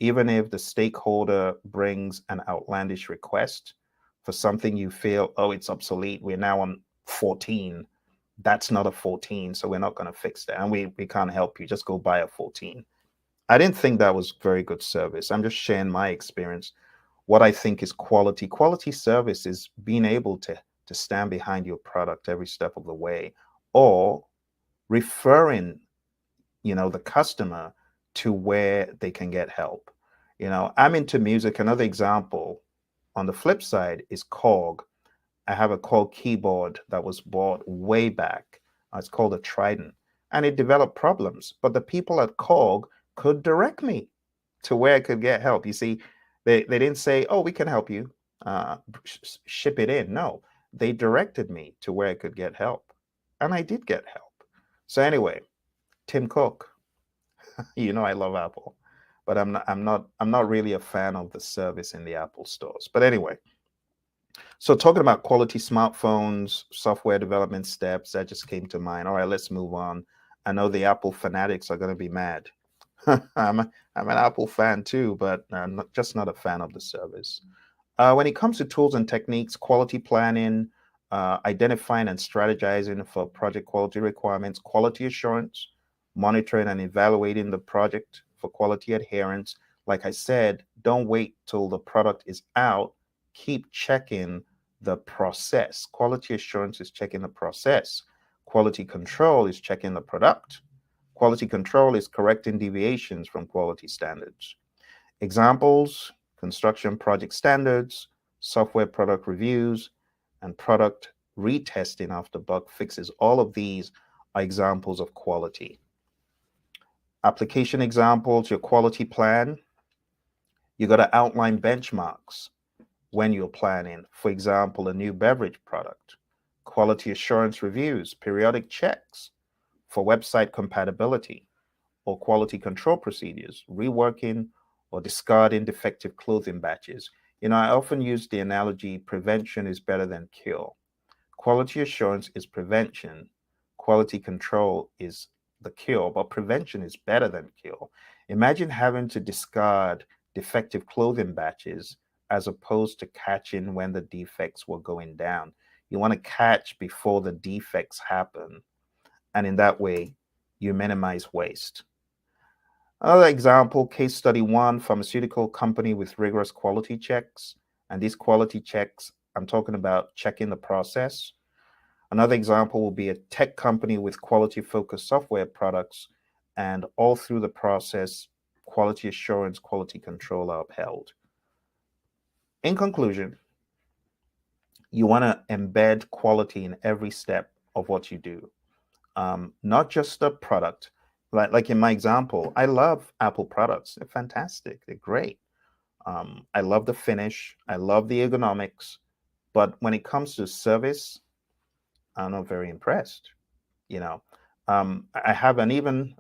Speaker 1: even if the stakeholder brings an outlandish request for something you feel, oh, it's obsolete. We're now on 14. That's not a 14, so we're not going to fix that. And we can't help you. Just go buy a 14. I didn't think that was very good service. I'm just sharing my experience. What I think is quality. Quality service is being able to stand behind your product every step of the way, or referring, the customer to where they can get help. I'm into music. Another example on the flip side is Korg. I have a Korg keyboard that was bought way back. It's called a Trident, and it developed problems. But the people at Korg could direct me to where I could get help. You see, they didn't say, "Oh, we can help you, ship it in." No, they directed me to where I could get help, and I did get help. So anyway, Tim Cook, I love Apple, but I'm not really a fan of the service in the Apple stores. But anyway, so talking about quality smartphones, software development steps, that just came to mind. All right, let's move on. I know the Apple fanatics are going to be mad. I'm an Apple fan too, but just not a fan of the service. When it comes to tools and techniques, quality planning, identifying and strategizing for project quality requirements, quality assurance, monitoring and evaluating the project for quality adherence. Like I said, don't wait till the product is out. Keep checking the process. Quality assurance is checking the process. Quality control is checking the product. Quality control is correcting deviations from quality standards. Examples: construction project standards, software product reviews, and product retesting after bug fixes. All of these are examples of quality. Application examples: your quality plan. You got to outline benchmarks when you're planning, for example, a new beverage product. Quality assurance reviews, periodic checks for website compatibility, or quality control procedures, reworking or discarding defective clothing batches. I often use the analogy prevention is better than cure. Quality assurance is prevention. Quality control is the cure, but prevention is better than cure. Imagine having to discard defective clothing batches as opposed to catching when the defects were going down. You want to catch before the defects happen, and in that way, you minimize waste. Another example, case study one, pharmaceutical company with rigorous quality checks. And these quality checks, I'm talking about checking the process. Another example will be a tech company with quality-focused software products, and all through the process, quality assurance, quality control are upheld. In conclusion, you want to embed quality in every step of what you do, not just the product. Like in my example, I love Apple products. They're fantastic. They're great. I love the finish. I love the ergonomics. But when it comes to service, I'm not very impressed. You know, I have an even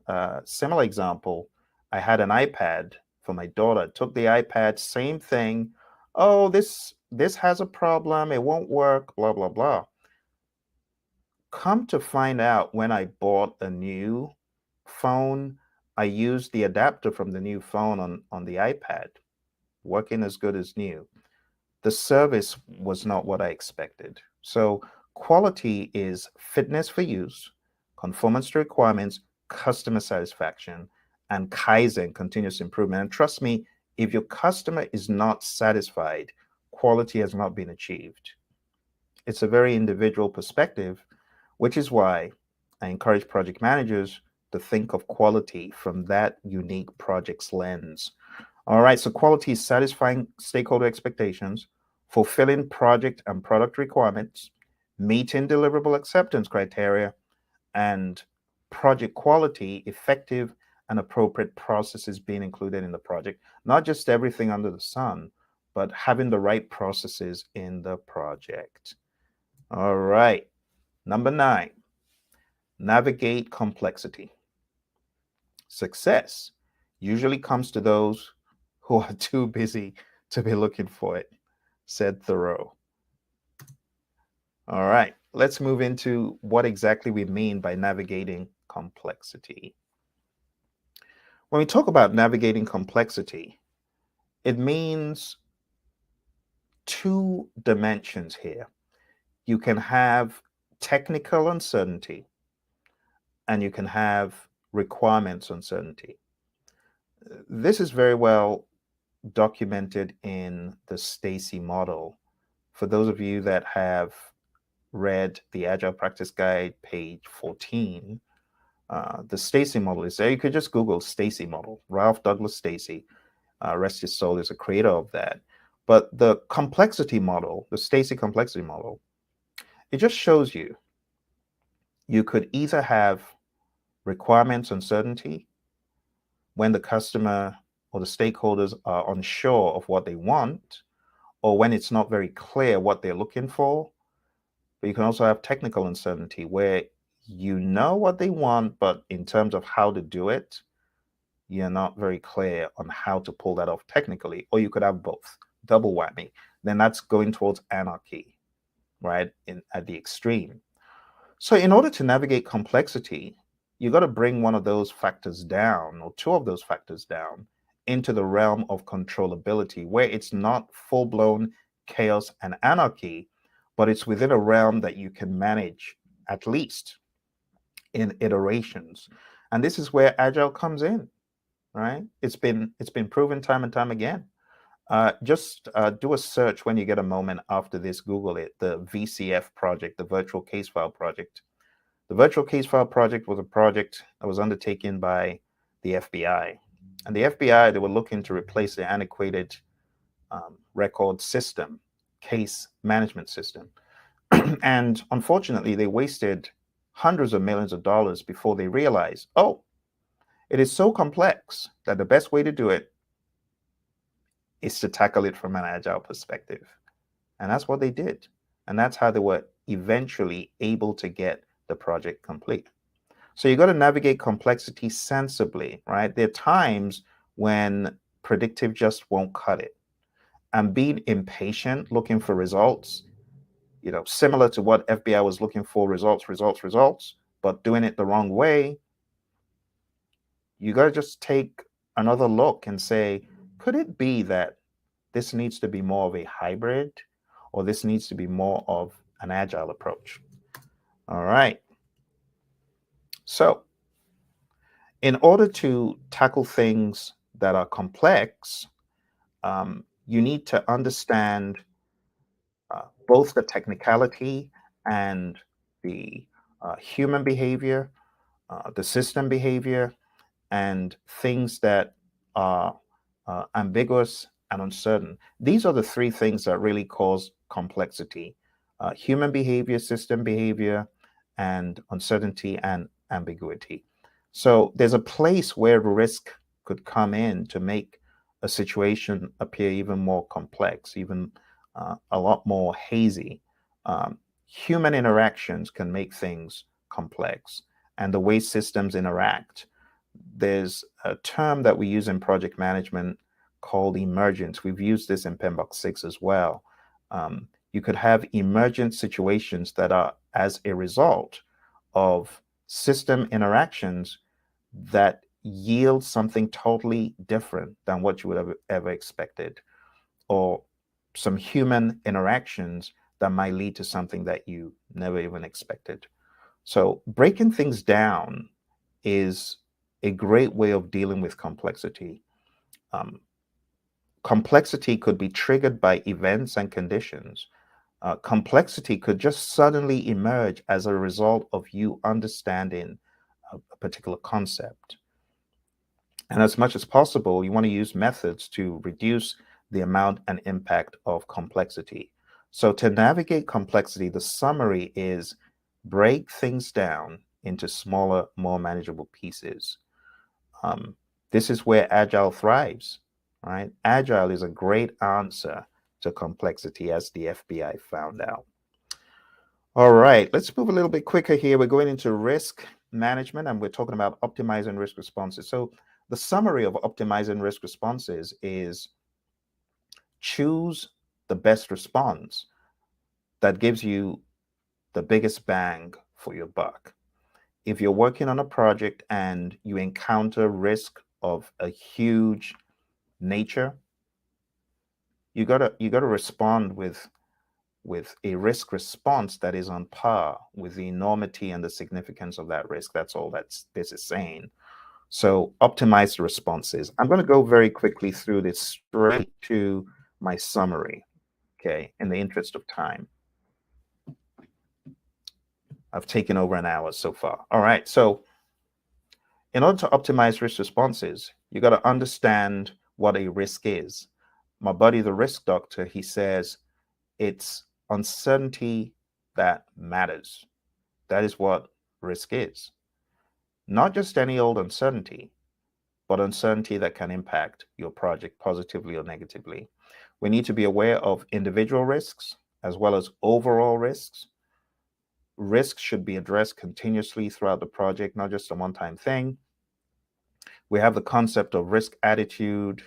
Speaker 1: similar example. I had an iPad for my daughter. Took the iPad, same thing. Oh, this has a problem. It won't work. Blah blah blah. Come to find out, when I bought a new phone, I used the adapter from the new phone on the iPad, working as good as new. The service was not what I expected. So quality is fitness for use, conformance to requirements, customer satisfaction, and Kaizen, continuous improvement. And trust me, if your customer is not satisfied, quality has not been achieved. It's a very individual perspective, which is why I encourage project managers to think of quality from that unique project's lens. All right, so quality is satisfying stakeholder expectations, fulfilling project and product requirements, meeting deliverable acceptance criteria, and project quality, effective and appropriate processes being included in the project. Not just everything under the sun, but having the right processes in the project. All right. Number 9, navigate complexity. Success usually comes to those who are too busy to be looking for it, said Thoreau. All right, let's move into what exactly we mean by navigating complexity. When we talk about navigating complexity, it means two dimensions here. You can have technical uncertainty and you can have requirements uncertainty. This is very well documented in the Stacy model. For those of you that have read the Agile Practice Guide, page 14, the Stacy model is there. You could just Google Stacy model. Ralph Douglas Stacy, rest his soul, is a creator of that. But the complexity model, the Stacy complexity model, it just shows you could either have requirements uncertainty when the customer or the stakeholders are unsure of what they want, or when it's not very clear what they're looking for. But you can also have technical uncertainty where you know what they want, but in terms of how to do it, you're not very clear on how to pull that off technically. Or you could have both, double whammy. Then that's going towards anarchy, right, at the extreme. So in order to navigate complexity, you got to bring one of those factors down, or two of those factors down, into the realm of controllability, where it's not full-blown chaos and anarchy, but it's within a realm that you can manage, at least in iterations. And this is where Agile comes in, right? It's been proven time and time again. Just do a search when you get a moment after this. Google it, the VCF project, the Virtual Case File project. The Virtual Case File project was a project that was undertaken by the FBI. And the FBI, they were looking to replace the antiquated record system, case management system. And unfortunately, they wasted hundreds of millions of dollars before they realized, oh, it is so complex that the best way to do it is to tackle it from an Agile perspective. And that's what they did. And that's how they were eventually able to get the project complete. So you got to navigate complexity sensibly, right? There are times when predictive just won't cut it. And being impatient, looking for results, similar to what FBI was looking for, results, but doing it the wrong way, you got to just take another look and say, could it be that this needs to be more of a hybrid, or this needs to be more of an Agile approach? All right. So in order to tackle things that are complex, you need to understand both the technicality and the human behavior, the system behavior, and things that are ambiguous and uncertain. These are the three things that really cause complexity: human behavior, system behavior, and uncertainty and ambiguity. So there's a place where risk could come in to make a situation appear even more complex, even a lot more hazy. Human interactions can make things complex, and the way systems interact. There's a term that we use in project management called emergence. We've used this in PMBOK 6 as well. You could have emergent situations that are as a result of system interactions that yield something totally different than what you would have ever expected, or some human interactions that might lead to something that you never even expected. So breaking things down is a great way of dealing with complexity. Complexity could be triggered by events and conditions. Complexity could just suddenly emerge as a result of you understanding a particular concept. And as much as possible, you want to use methods to reduce the amount and impact of complexity. So to navigate complexity, the summary is break things down into smaller, more manageable pieces. Um, this is where Agile thrives, right? Agile is a great answer to complexity, as the FBI found out. All right, let's move a little bit quicker here. We're going into risk management and we're talking about optimizing risk responses. So the summary of optimizing risk responses is choose the best response that gives you the biggest bang for your buck. If you're working on a project and you encounter risk of a huge nature, you gotta respond with a risk response that is on par with the enormity and the significance of that risk. That's all this is saying. So optimize the responses. I'm going to go very quickly through this straight to my summary, okay, in the interest of time. I've taken over an hour so far. All right, so in order to optimize risk responses, you got to understand what a risk is. My buddy, the risk doctor, he says it's uncertainty that matters. That is what risk is. Not just any old uncertainty, but uncertainty that can impact your project positively or negatively. We need to be aware of individual risks as well as overall risks. Risks should be addressed continuously throughout the project, not just a one-time thing. We have the concept of risk attitude.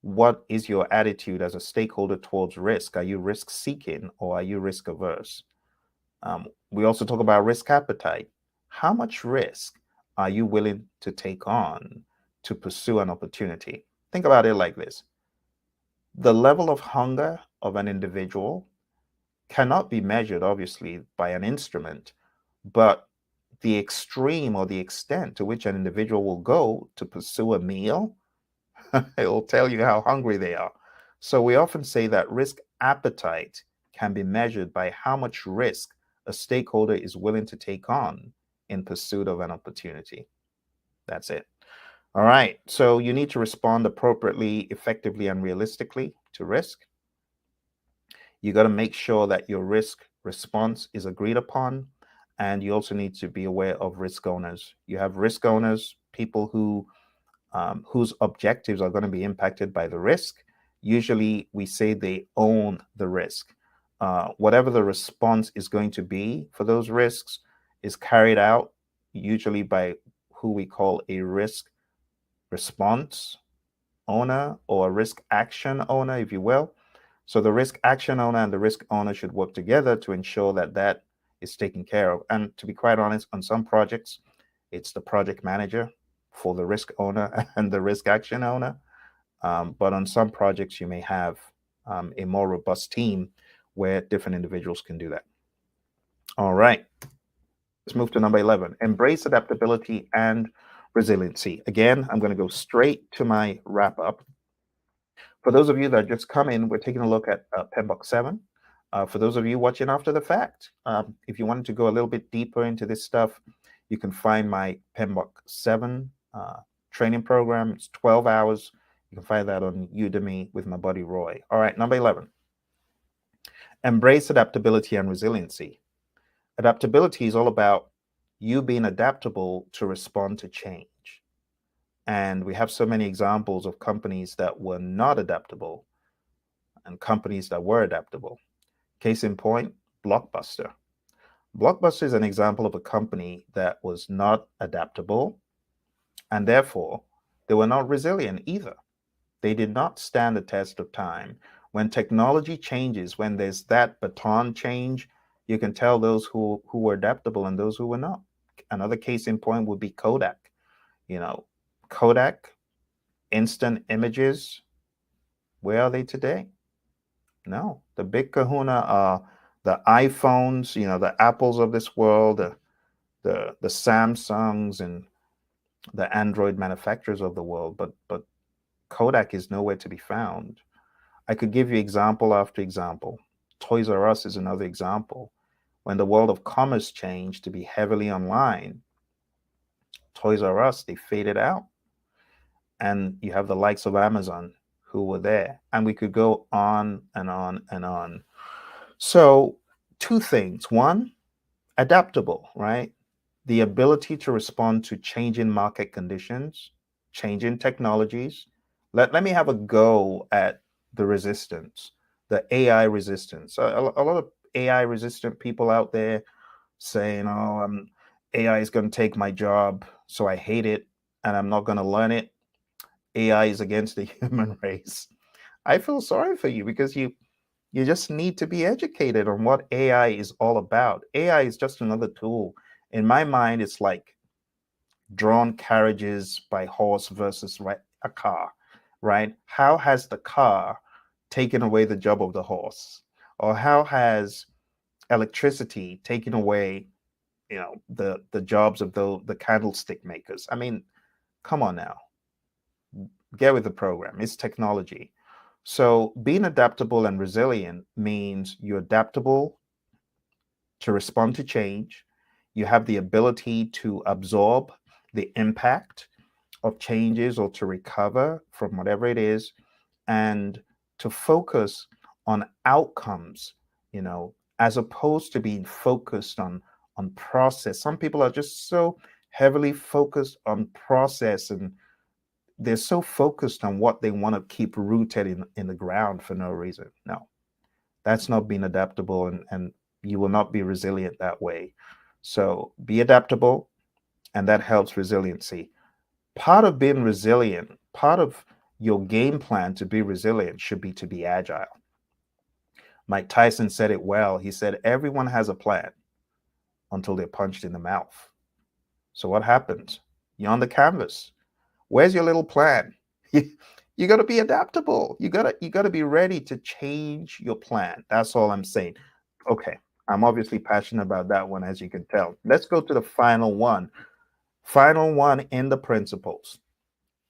Speaker 1: What is your attitude as a stakeholder towards risk? Are you risk seeking or are you risk averse? We also talk about risk appetite. How much risk are you willing to take on to pursue an opportunity? Think about it like this. The level of hunger of an individual cannot be measured, obviously, by an instrument, but the extreme or the extent to which an individual will go to pursue a meal, it will tell you how hungry they are. So we often say that risk appetite can be measured by how much risk a stakeholder is willing to take on in pursuit of an opportunity. That's it. All right. So you need to respond appropriately, effectively, and realistically to risk. You got to make sure that your risk response is agreed upon. And you also need to be aware of risk owners. You have risk owners, people whose objectives are going to be impacted by the risk. Usually we say they own the risk. Whatever the response is going to be for those risks is carried out usually by who we call a risk response owner or a risk action owner, if you will. So the risk action owner and the risk owner should work together to ensure that that is taken care of. And to be quite honest, on some projects, it's the project manager for the risk owner and the risk action owner. But on some projects, you may have a more robust team where different individuals can do that. All right. Let's move to number 11. Embrace adaptability and resiliency. Again, I'm going to go straight to my wrap up. For those of you that just come in, we're taking a look at PMBOK 7. For those of you watching after the fact, if you wanted to go a little bit deeper into this stuff, you can find my PMBOK 7 training program. It's 12 hours. You can find that on Udemy with my buddy Roy. All right, number 11. Embrace adaptability and resiliency. Adaptability is all about you being adaptable to respond to change. And we have so many examples of companies that were not adaptable and companies that were adaptable. Case in point, Blockbuster. Blockbuster is an example of a company that was not adaptable, and therefore they were not resilient either. They did not stand the test of time. When technology changes, when there's that baton change, you can tell those who were adaptable and those who were not. Another case in point would be Kodak. Kodak, instant images, where are they today? No, the big kahuna are the iPhones, the Apples of this world, the Samsungs and the Android manufacturers of the world, but Kodak is nowhere to be found. I could give you example after example. Toys R Us is another example. When the world of commerce changed to be heavily online, Toys R Us, they faded out. And you have the likes of Amazon, who were there. And we could go on and on and on. So, two things. One, adaptable, right? The ability to respond to changing market conditions, changing technologies. Let me have a go at the resistance, the AI resistance. A lot of AI resistant people out there saying, oh, AI is going to take my job, so I hate it and I'm not going to learn it. AI is against the human race. I feel sorry for you because you just need to be educated on what AI is all about. AI is just another tool. In my mind, it's like drawn carriages by horse versus a car, right? How has the car taken away the job of the horse? Or how has electricity taken away, the jobs of the candlestick makers? I mean, come on now. Get with the program. It's technology. So being adaptable and resilient means you're adaptable to respond to change. You have the ability to absorb the impact of changes or to recover from whatever it is and to focus on outcomes, as opposed to being focused on process. Some people are just so heavily focused on process and they're so focused on what they want to keep rooted in the ground for no reason. No, that's not being adaptable and you will not be resilient that way. So be adaptable, and that helps resiliency. Part of being resilient, part of your game plan to be resilient should be to be agile. Mike Tyson said it well. He said, everyone has a plan until they're punched in the mouth. So what happens? You're on the canvas. Where's your little plan? You got to be adaptable. You got to be ready to change your plan. That's all I'm saying. Okay, I'm obviously passionate about that one, as you can tell. Let's go to the final one. Final one in the principles.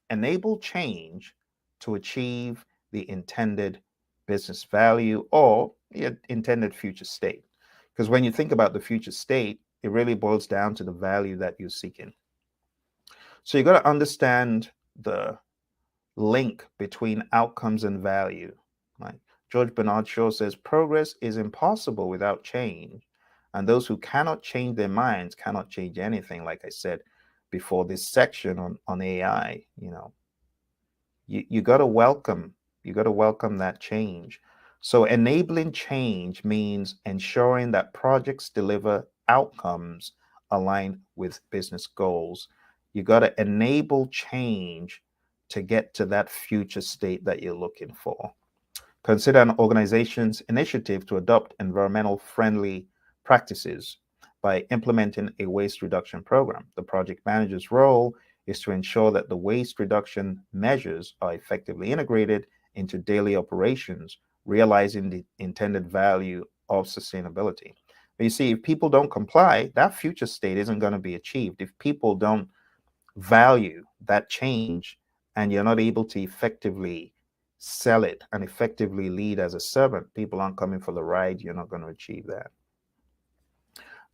Speaker 1: Enable change to achieve the intended business value or the intended future state. Because when you think about the future state, it really boils down to the value that you're seeking. So you got to understand the link between outcomes and value. Right? George Bernard Shaw says progress is impossible without change, and those who cannot change their minds cannot change anything. Like I said before, this section on AI, you got to welcome that change. So enabling change means ensuring that projects deliver outcomes aligned with business goals. You got to enable change to get to that future state that you're looking for. Consider an organization's initiative to adopt environmental friendly practices by implementing a waste reduction program. The project manager's role is to ensure that the waste reduction measures are effectively integrated into daily operations, realizing the intended value of sustainability. But you see, if people don't comply, that future state isn't going to be achieved. If people don't value that change and you're not able to effectively sell it and effectively lead as a servant, people aren't coming for the ride, you're not going to achieve that.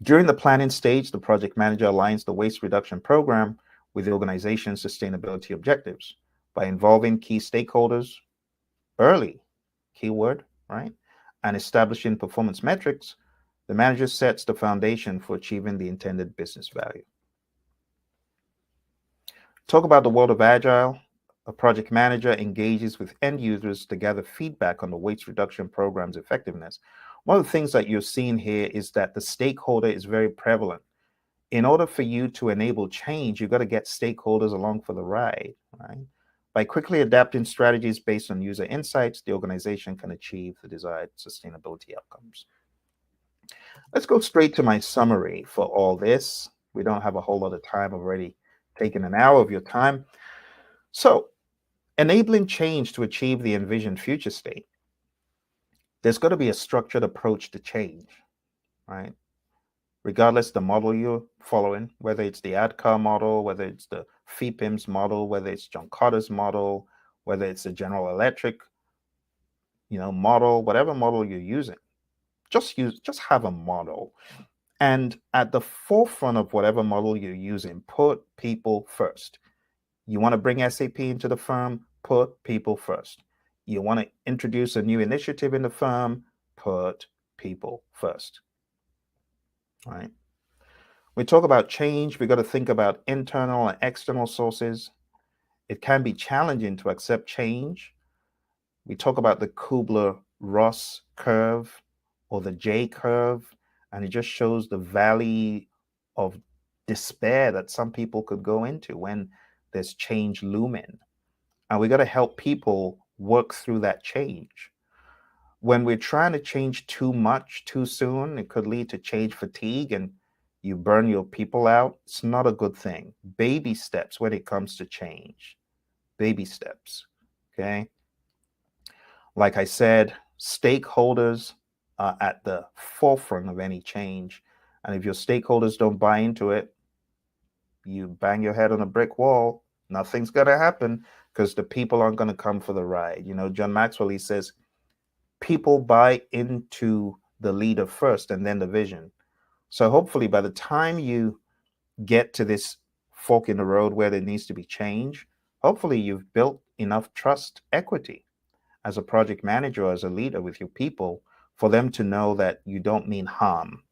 Speaker 1: During the planning stage, the project manager aligns the waste reduction program with the organization's sustainability objectives by involving key stakeholders early, keyword, right? And establishing performance metrics. The manager sets the foundation for achieving the intended business value. Talk about the world of Agile. A project manager engages with end users to gather feedback on the waste reduction program's effectiveness. One of the things that you're seeing here is that the stakeholder is very prevalent. In order for you to enable change, you've got to get stakeholders along for the ride, right? By quickly adapting strategies based on user insights, the organization can achieve the desired sustainability outcomes. Let's go straight to my summary for all this. We don't have a whole lot of time. I've already taken an hour of your time. So, enabling change to achieve the envisioned future state. There's got to be a structured approach to change, right? Regardless the model you're following, whether it's the ADKAR model, whether it's the FEPIMS model, whether it's John Carter's model, whether it's the General Electric, model, whatever model you're using, just have a model. And at the forefront of whatever model you're using, put people first. You want to bring SAP into the firm, put people first. You want to introduce a new initiative in the firm, put people first, right? We talk about change. We got to think about internal and external sources. It can be challenging to accept change. We talk about the Kubler-Ross curve or the J curve, and it just shows the valley of despair that some people could go into when there's change looming. And we got to help people work through that change. When we're trying to change too much too soon, it could lead to change fatigue and you burn your people out. It's not a good thing. Baby steps when it comes to change. Baby steps. Okay. Like I said, stakeholders are at the forefront of any change. And if your stakeholders don't buy into it, you bang your head on a brick wall, nothing's going to happen because the people aren't going to come for the ride. You know, John Maxwell, he says, people buy into the leader first and then the vision. So hopefully by the time you get to this fork in the road where there needs to be change, hopefully you've built enough trust equity as a project manager or as a leader with your people for them to know that you don't mean harm,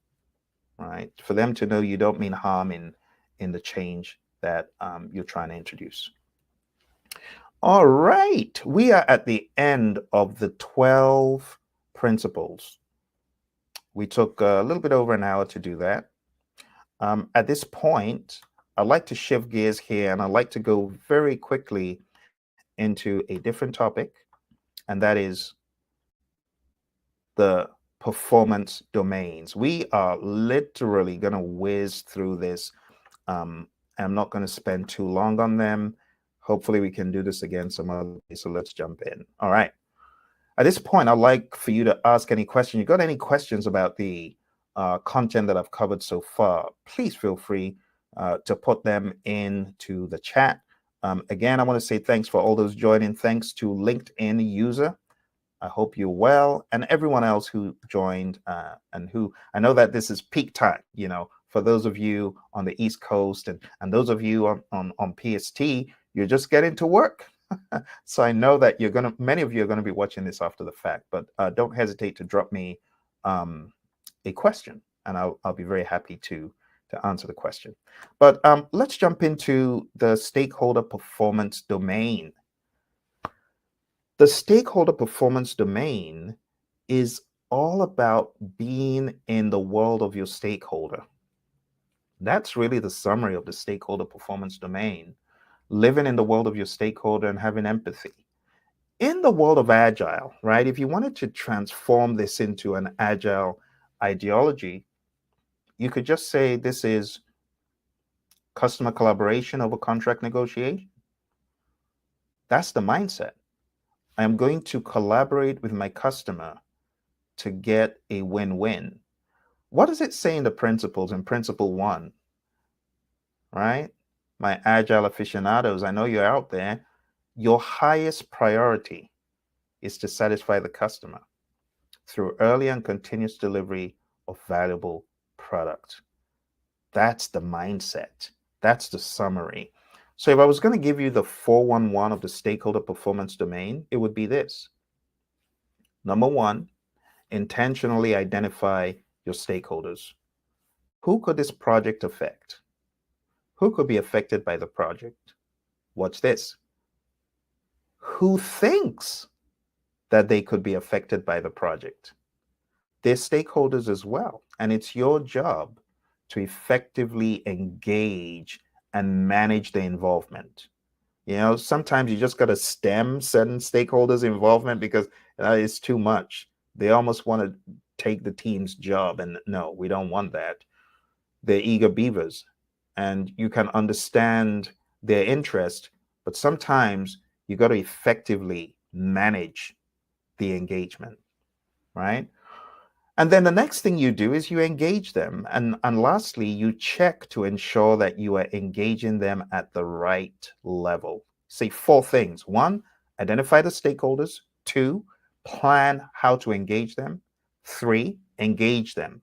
Speaker 1: right? For them to know you don't mean harm in the change that you're trying to introduce. All right, we are at the end of the 12 principles. We took a little bit over an hour to do that. At this point, I'd like to shift gears here and I'd like to go very quickly into a different topic, and that is the performance domains. We are literally going to whiz through this. I'm not going to spend too long on them. Hopefully we can do this again some other day. So let's jump in. All right. At this point, I'd like for you to ask any question. You got any questions about the content that I've covered so far? Please feel free to put them into the chat. Again, I want to say thanks for all those joining. Thanks to LinkedIn user. I hope you're well, and everyone else who joined and who, I know that this is peak time, you know, for those of you on the East Coast and those of you on PST, you're just getting to work. So I know that many of you are going to be watching this after the fact, but don't hesitate to drop me a question, and I'll be very happy to answer the question. But let's jump into the stakeholder performance domain. The stakeholder performance domain is all about being in the world of your stakeholder. That's really the summary of the stakeholder performance domain. Living in the world of your stakeholder and having empathy. In the world of Agile, right? If you wanted to transform this into an Agile ideology, you could just say this is customer collaboration over contract negotiation. That's the mindset. I am going to collaborate with my customer to get a win-win. What does it say in the principles in principle 1? Right? My Agile aficionados, I know you're out there. Your highest priority is to satisfy the customer through early and continuous delivery of valuable product. That's the mindset. That's the summary. So if I was going to give you the 411 of the stakeholder performance domain, it would be this. Number 1, intentionally identify your stakeholders. Who could this project affect? Who could be affected by the project? Watch this. Who thinks that they could be affected by the project? They're stakeholders as well. And it's your job to effectively engage and manage the involvement. You know, sometimes you just got to stem certain stakeholders' involvement because it's too much. They almost want to take the team's job. And no, we don't want that. They're eager beavers. And you can understand their interest, but sometimes you got to effectively manage the engagement, right? And then the next thing you do is you engage them. And lastly, you check to ensure that you are engaging them at the right level. Say 4 things. 1, identify the stakeholders. 2, plan how to engage them. 3, engage them.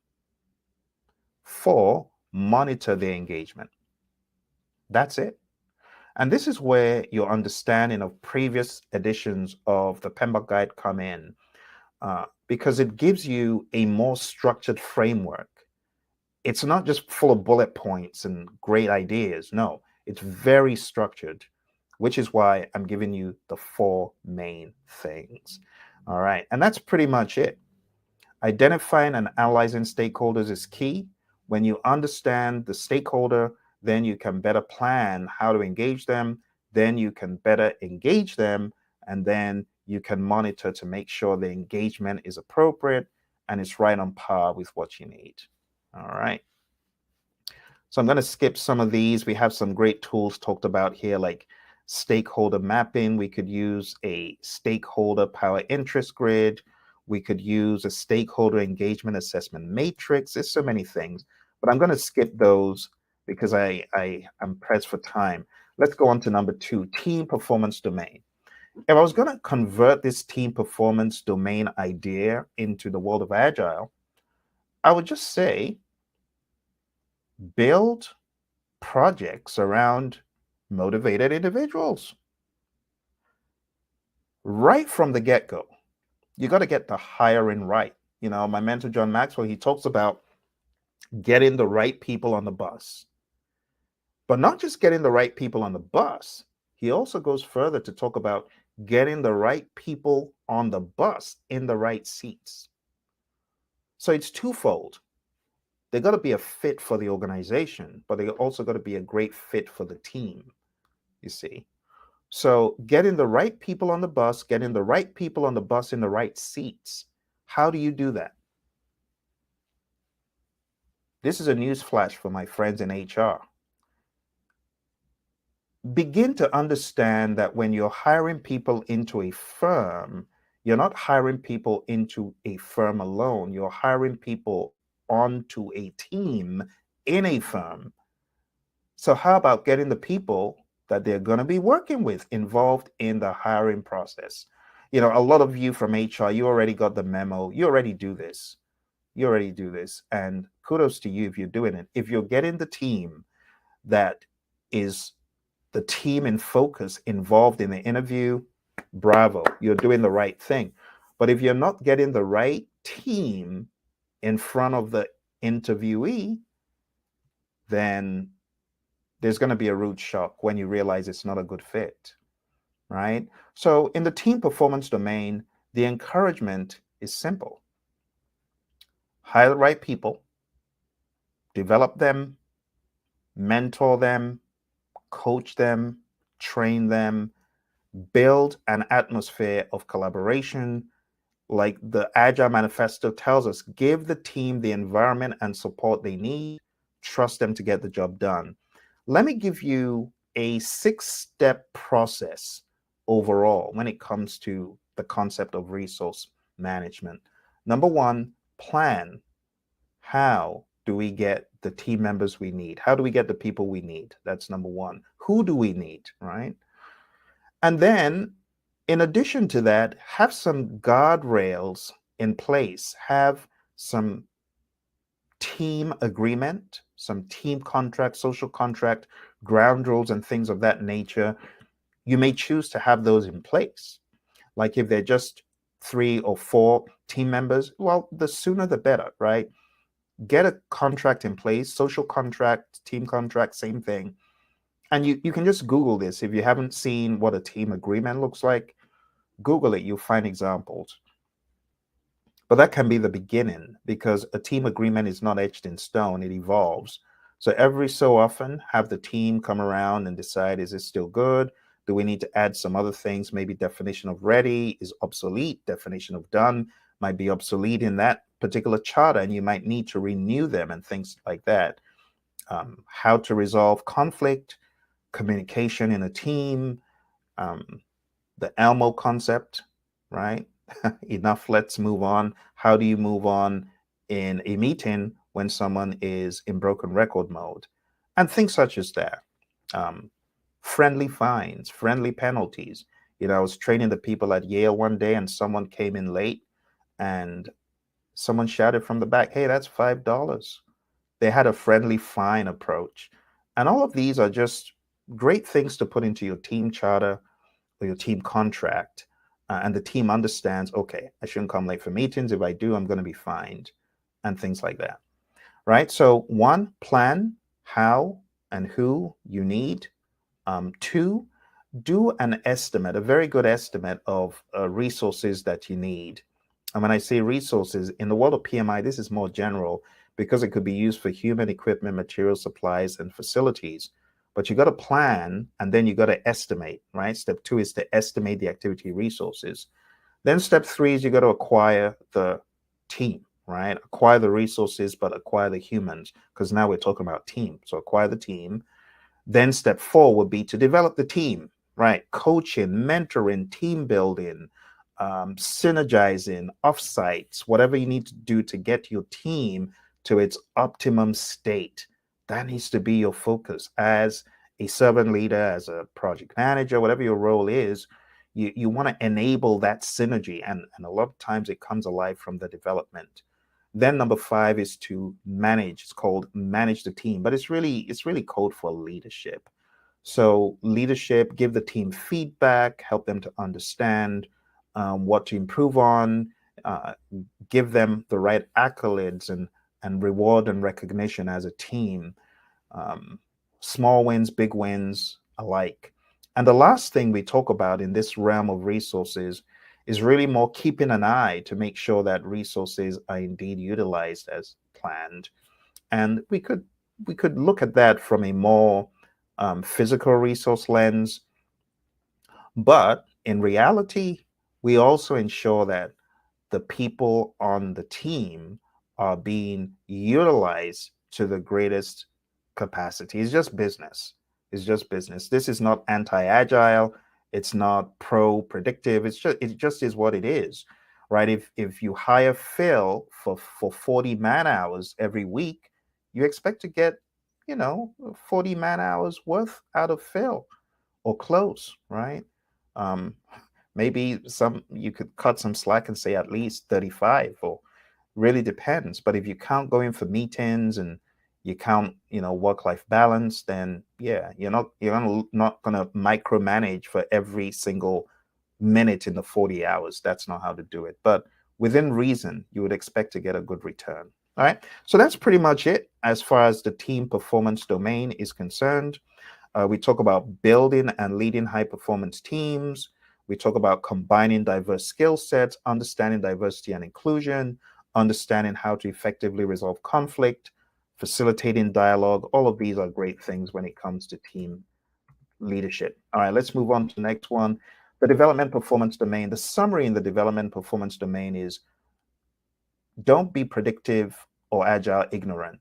Speaker 1: 4, monitor their engagement. That's it. And this is where your understanding of previous editions of the PMBOK guide come in, because it gives you a more structured framework. It's not just full of bullet points and great ideas. No, it's very structured, which is why I'm giving you the 4 main things. All right. And that's pretty much it. Identifying and analyzing stakeholders is key. When you understand the stakeholder, then you can better plan how to engage them. Then you can better engage them. And then you can monitor to make sure the engagement is appropriate and it's right on par with what you need. All right. So I'm going to skip some of these. We have some great tools talked about here, like stakeholder mapping. We could use a stakeholder power interest grid. We could use a stakeholder engagement assessment matrix. There's so many things, but I'm going to skip those because I'm pressed for time. Let's go on to number 2, team performance domain. If I was going to convert this team performance domain idea into the world of Agile, I would just say build projects around motivated individuals. Right from the get-go, you got to get the hiring right. You know, my mentor, John Maxwell, he talks about getting the right people on the bus. But not just getting the right people on the bus, he also goes further to talk about getting the right people on the bus in the right seats. So it's twofold. They got to be a fit for the organization, but they also got to be a great fit for the team, you see. So getting the right people on the bus, getting the right people on the bus in the right seats. How do you do that? This is a news flash for my friends in HR. Begin to understand that when you're hiring people into a firm, you're not hiring people into a firm alone. You're hiring people onto a team in a firm. So how about getting the people that they're going to be working with involved in the hiring process? You know, a lot of you from HR, you already got the memo. You already do this. You already do this. And kudos to you if you're doing it. If you're getting the team that is the team in focus involved in the interview, bravo, you're doing the right thing. But if you're not getting the right team in front of the interviewee, then there's going to be a rude shock when you realize it's not a good fit, right? So in the team performance domain, the encouragement is simple. Hire the right people, develop them, mentor them, coach them, train them, build an atmosphere of collaboration. Like the Agile Manifesto tells us, give the team the environment and support they need, trust them to get the job done. Let me give you a 6-step process overall when it comes to the concept of resource management. Number 1, plan. How do we get the team members we need? How do we get the people we need? That's number 1. Who do we need, right? And then, in addition to that, have some guardrails in place. Have some team agreement, some team contract, social contract, ground rules, and things of that nature. You may choose to have those in place. Like if they're just 3 or 4 team members, well, the sooner the better, right? Get a contract in place, social contract, team contract, same thing. And you can just Google this. If you haven't seen what a team agreement looks like, Google it, you'll find examples. But that can be the beginning because a team agreement is not etched in stone, it evolves. So every so often, have the team come around and decide, is this still good? Do we need to add some other things? Maybe definition of ready is obsolete. Definition of done might be obsolete in that particular charter, and you might need to renew them and things like that. How to resolve conflict, communication in a team, the Elmo concept, right? Enough, let's move on. How do you move on in a meeting when someone is in broken record mode? And things such as that. Friendly fines, friendly penalties. You know, I was training the people at Yale one day and someone came in late and someone shouted from the back, hey, that's $5. They had a friendly fine approach. And all of these are just great things to put into your team charter or your team contract. And the team understands, okay, I shouldn't come late for meetings. If I do, I'm going to be fined, and things like that. Right? So one, plan how and who you need. Two, do an estimate, a very good estimate of resources that you need. And when I say resources, in the world of PMI, this is more general because it could be used for human equipment, material supplies, and facilities. But you got to plan and then you got to estimate, right? Step two is to estimate the activity resources. Then step three is you got to acquire the team, right? Acquire the resources, but acquire the humans, because now we're talking about team. So acquire the team. Then step four would be to develop the team, right? Coaching, mentoring, team building, synergizing, offsites, whatever you need to do to get your team to its optimum state. That needs to be your focus as a servant leader, as a project manager, whatever your role is. You want to enable that synergy, and a lot of times it comes alive from the development. Then number five is to manage. It's called manage the team, but it's really code for leadership. So leadership, give the team feedback, help them to understand what to improve on, uh, give them the right accolades and reward and recognition as a team. Um, Small wins, big wins alike. And the last thing we talk about in this realm of resources is really more keeping an eye to make sure that resources are indeed utilized as planned. And we could look at that from a more physical resource lens, but in reality, we also ensure that the people on the team are being utilized to the greatest capacity. It's just business. It's just business. This is not anti-agile. It's not pro-predictive. It just is what it is, right? If you hire Phil for 40 man hours every week, you expect to get 40 man hours worth out of Phil or close, right? Um, Maybe some you could cut some slack and say at least 35, or really depends. But if you count going for meetings and you count, work-life balance, then yeah, not gonna micromanage for every single minute in the 40 hours. That's not how to do it. But within reason, you would expect to get a good return. All right. So that's pretty much it as far as the team performance domain is concerned. We talk about building and leading high performance teams. We talk about combining diverse skill sets, understanding diversity and inclusion, understanding how to effectively resolve conflict, facilitating dialogue. All of these are great things when it comes to team leadership. All right, let's move on to the next one. The development performance domain. The summary in the development performance domain is don't be predictive or agile ignorant.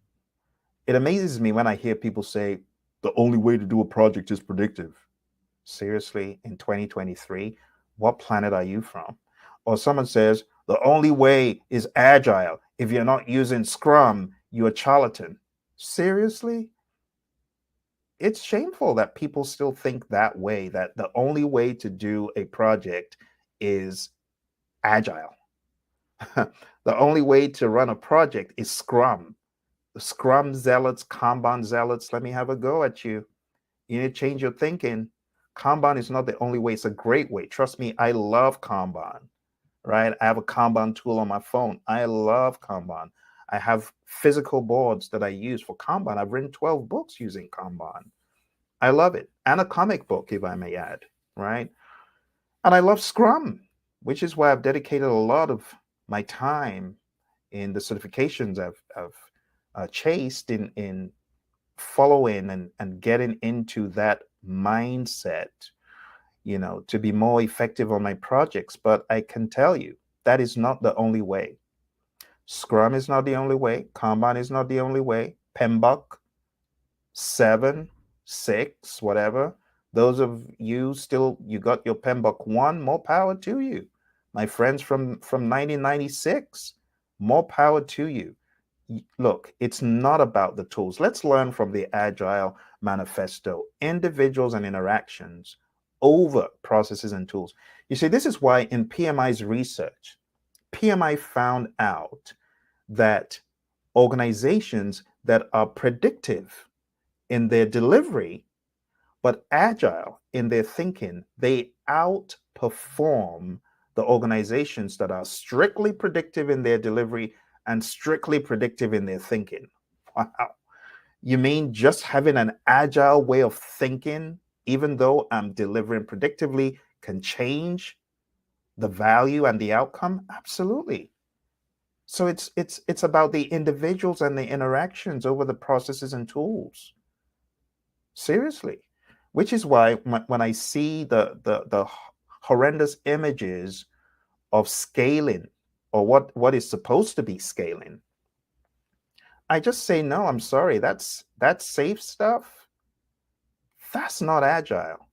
Speaker 1: It amazes me when I hear people say the only way to do a project is predictive. Seriously, in 2023, what planet are you from? Or someone says the only way is agile. If you're not using Scrum, you're a charlatan. Seriously? It's shameful that people still think that way, that the only way to do a project is agile. The only way to run a project is Scrum. The Scrum zealots, Kanban zealots, let me have a go at you. You need to change your thinking. Kanban is not the only way. It's a great way. Trust me, I love Kanban, right? I have a Kanban tool on my phone. I love Kanban. I have physical boards that I use for Kanban. I've written 12 books using Kanban. I love it. And a comic book, if I may add, right? And I love Scrum, which is why I've dedicated a lot of my time in the certifications I've chased in following and getting into that mindset, to be more effective on my projects. But I can tell you that is not the only way. Scrum is not the only way. Kanban is not the only way. PMBOK, 7, 6, whatever. Those of you you got your PMBOK 1, more power to you. My friends from 1996, more power to you. Look, it's not about the tools. Let's learn from the Agile Manifesto, individuals and interactions over processes and tools. You see, this is why in PMI's research, PMI found out that organizations that are predictive in their delivery, But agile in their thinking, they outperform the organizations that are strictly predictive in their delivery and strictly predictive in their thinking. Wow. You mean just having an agile way of thinking, even though I'm delivering predictively, can change the value and the outcome? Absolutely. So it's about the individuals and the interactions over the processes and tools. Seriously. Which is why when I see the horrendous images of scaling, or what is supposed to be scaling, I just say no, I'm sorry. That's safe stuff. That's not agile.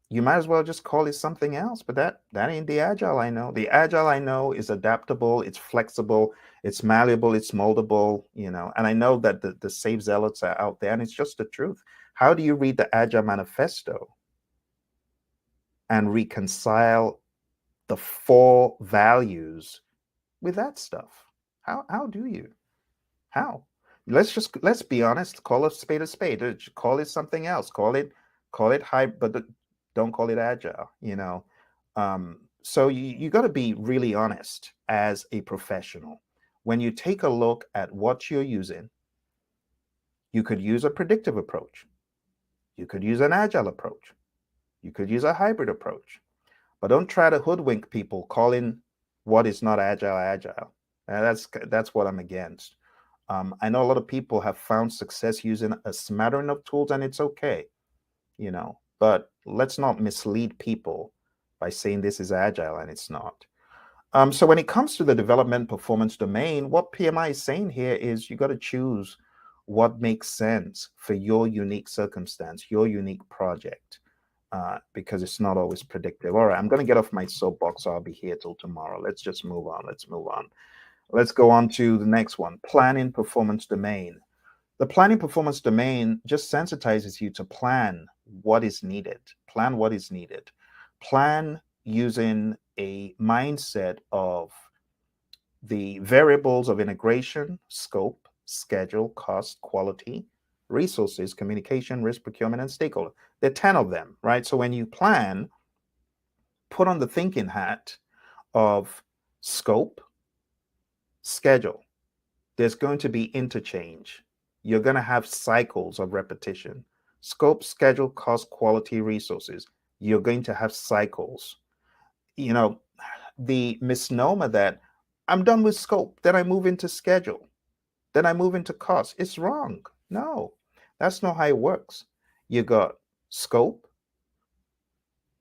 Speaker 1: You might as well just call it something else, but that ain't the agile I know. The agile I know is adaptable, it's flexible, it's malleable, it's moldable, and I know that the safe zealots are out there, and it's just the truth. How do you read the Agile Manifesto and reconcile the 4 values with that stuff? How do you? How? Let's be honest. Call a spade a spade. Call it something else. Call it high, but don't call it agile. So you got to be really honest as a professional. When you take a look at what you're using, you could use a predictive approach. You could use an agile approach. You could use a hybrid approach. But don't try to hoodwink people calling what is not agile agile. That's what I'm against. I know a lot of people have found success using a smattering of tools, and it's okay, but let's not mislead people by saying this is agile and it's not. So when it comes to the development performance domain, what PMI is saying here is you got to choose what makes sense for your unique circumstance, your unique project, because it's not always predictive. All right, I'm going to get off my soapbox. So I'll be here till tomorrow. Let's just move on. Let's go on to the next one, planning performance domain. The planning performance domain just sensitizes you to plan what is needed. Plan what is needed. Plan using a mindset of the variables of integration, scope, schedule, cost, quality, resources, communication, risk, procurement, and stakeholder. There are 10 of them, right? So when you plan, put on the thinking hat of scope, schedule. There's going to be interchange. You're going to have cycles of repetition. Scope, schedule, cost, quality, resources. You're going to have cycles. The misnomer that I'm done with scope, then I move into schedule, then I move into cost. It's wrong. No, that's not how it works. You got scope,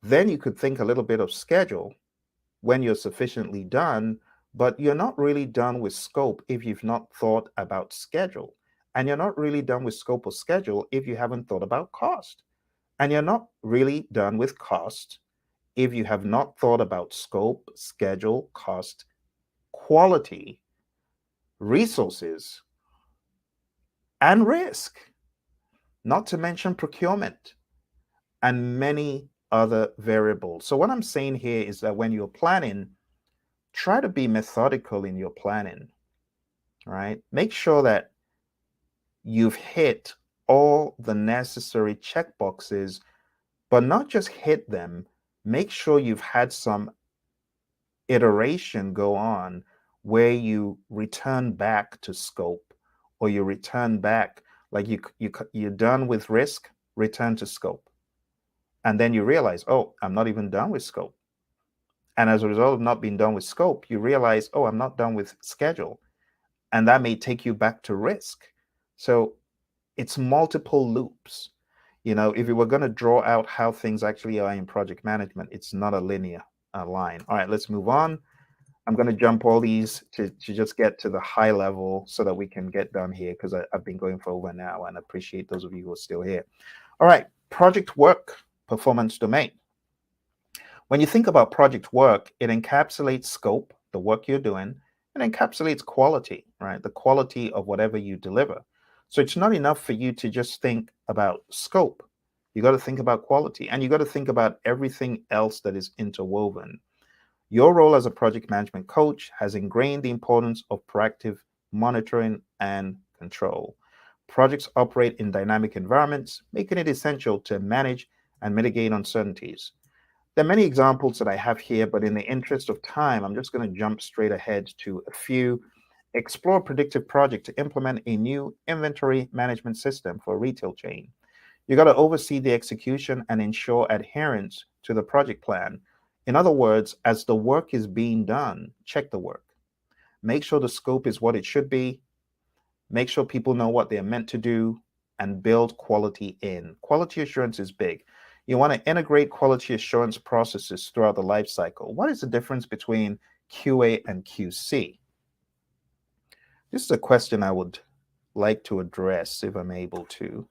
Speaker 1: then you could think a little bit of schedule when you're sufficiently done, but you're not really done with scope if you've not thought about schedule. And you're not really done with scope or schedule if you haven't thought about cost. And you're not really done with cost if you have not thought about scope, schedule, cost, quality, resources, and risk, not to mention procurement and many other variables. So what I'm saying here is that when you're planning, try to be methodical in your planning, right? Make sure that you've hit all the necessary checkboxes, but not just hit them. Make sure you've had some iteration go on where you return back to scope, or you return back, like you're done with risk, return to scope. And then you realize, oh, I'm not even done with scope. And as a result of not being done with scope, you realize, oh, I'm not done with schedule. And that may take you back to risk. So it's multiple loops. If you were going to draw out how things actually are in project management, it's not a linear line. All right, let's move on. I'm going to jump all these to just get to the high level so that we can get done here, because I've been going for over an hour, and I appreciate those of you who are still here. All right, project work performance domain. When you think about project work, it encapsulates scope, the work you're doing, and encapsulates quality, right? The quality of whatever you deliver. So it's not enough for you to just think about scope. You got to think about quality, and you got to think about everything else that is interwoven. Your role as a project management coach has ingrained the importance of proactive monitoring and control. Projects operate in dynamic environments, making it essential to manage and mitigate uncertainties. There are many examples that I have here, but in the interest of time, I'm just going to jump straight ahead to a few. Explore predictive project to implement a new inventory management system for a retail chain. You got to oversee the execution and ensure adherence to the project plan. In other words, as the work is being done, check the work. Make sure the scope is what it should be. Make sure people know what they're meant to do and build quality in. Quality assurance is big. You want to integrate quality assurance processes throughout the life cycle. What is the difference between QA and QC? This is a question I would like to address if I'm able to.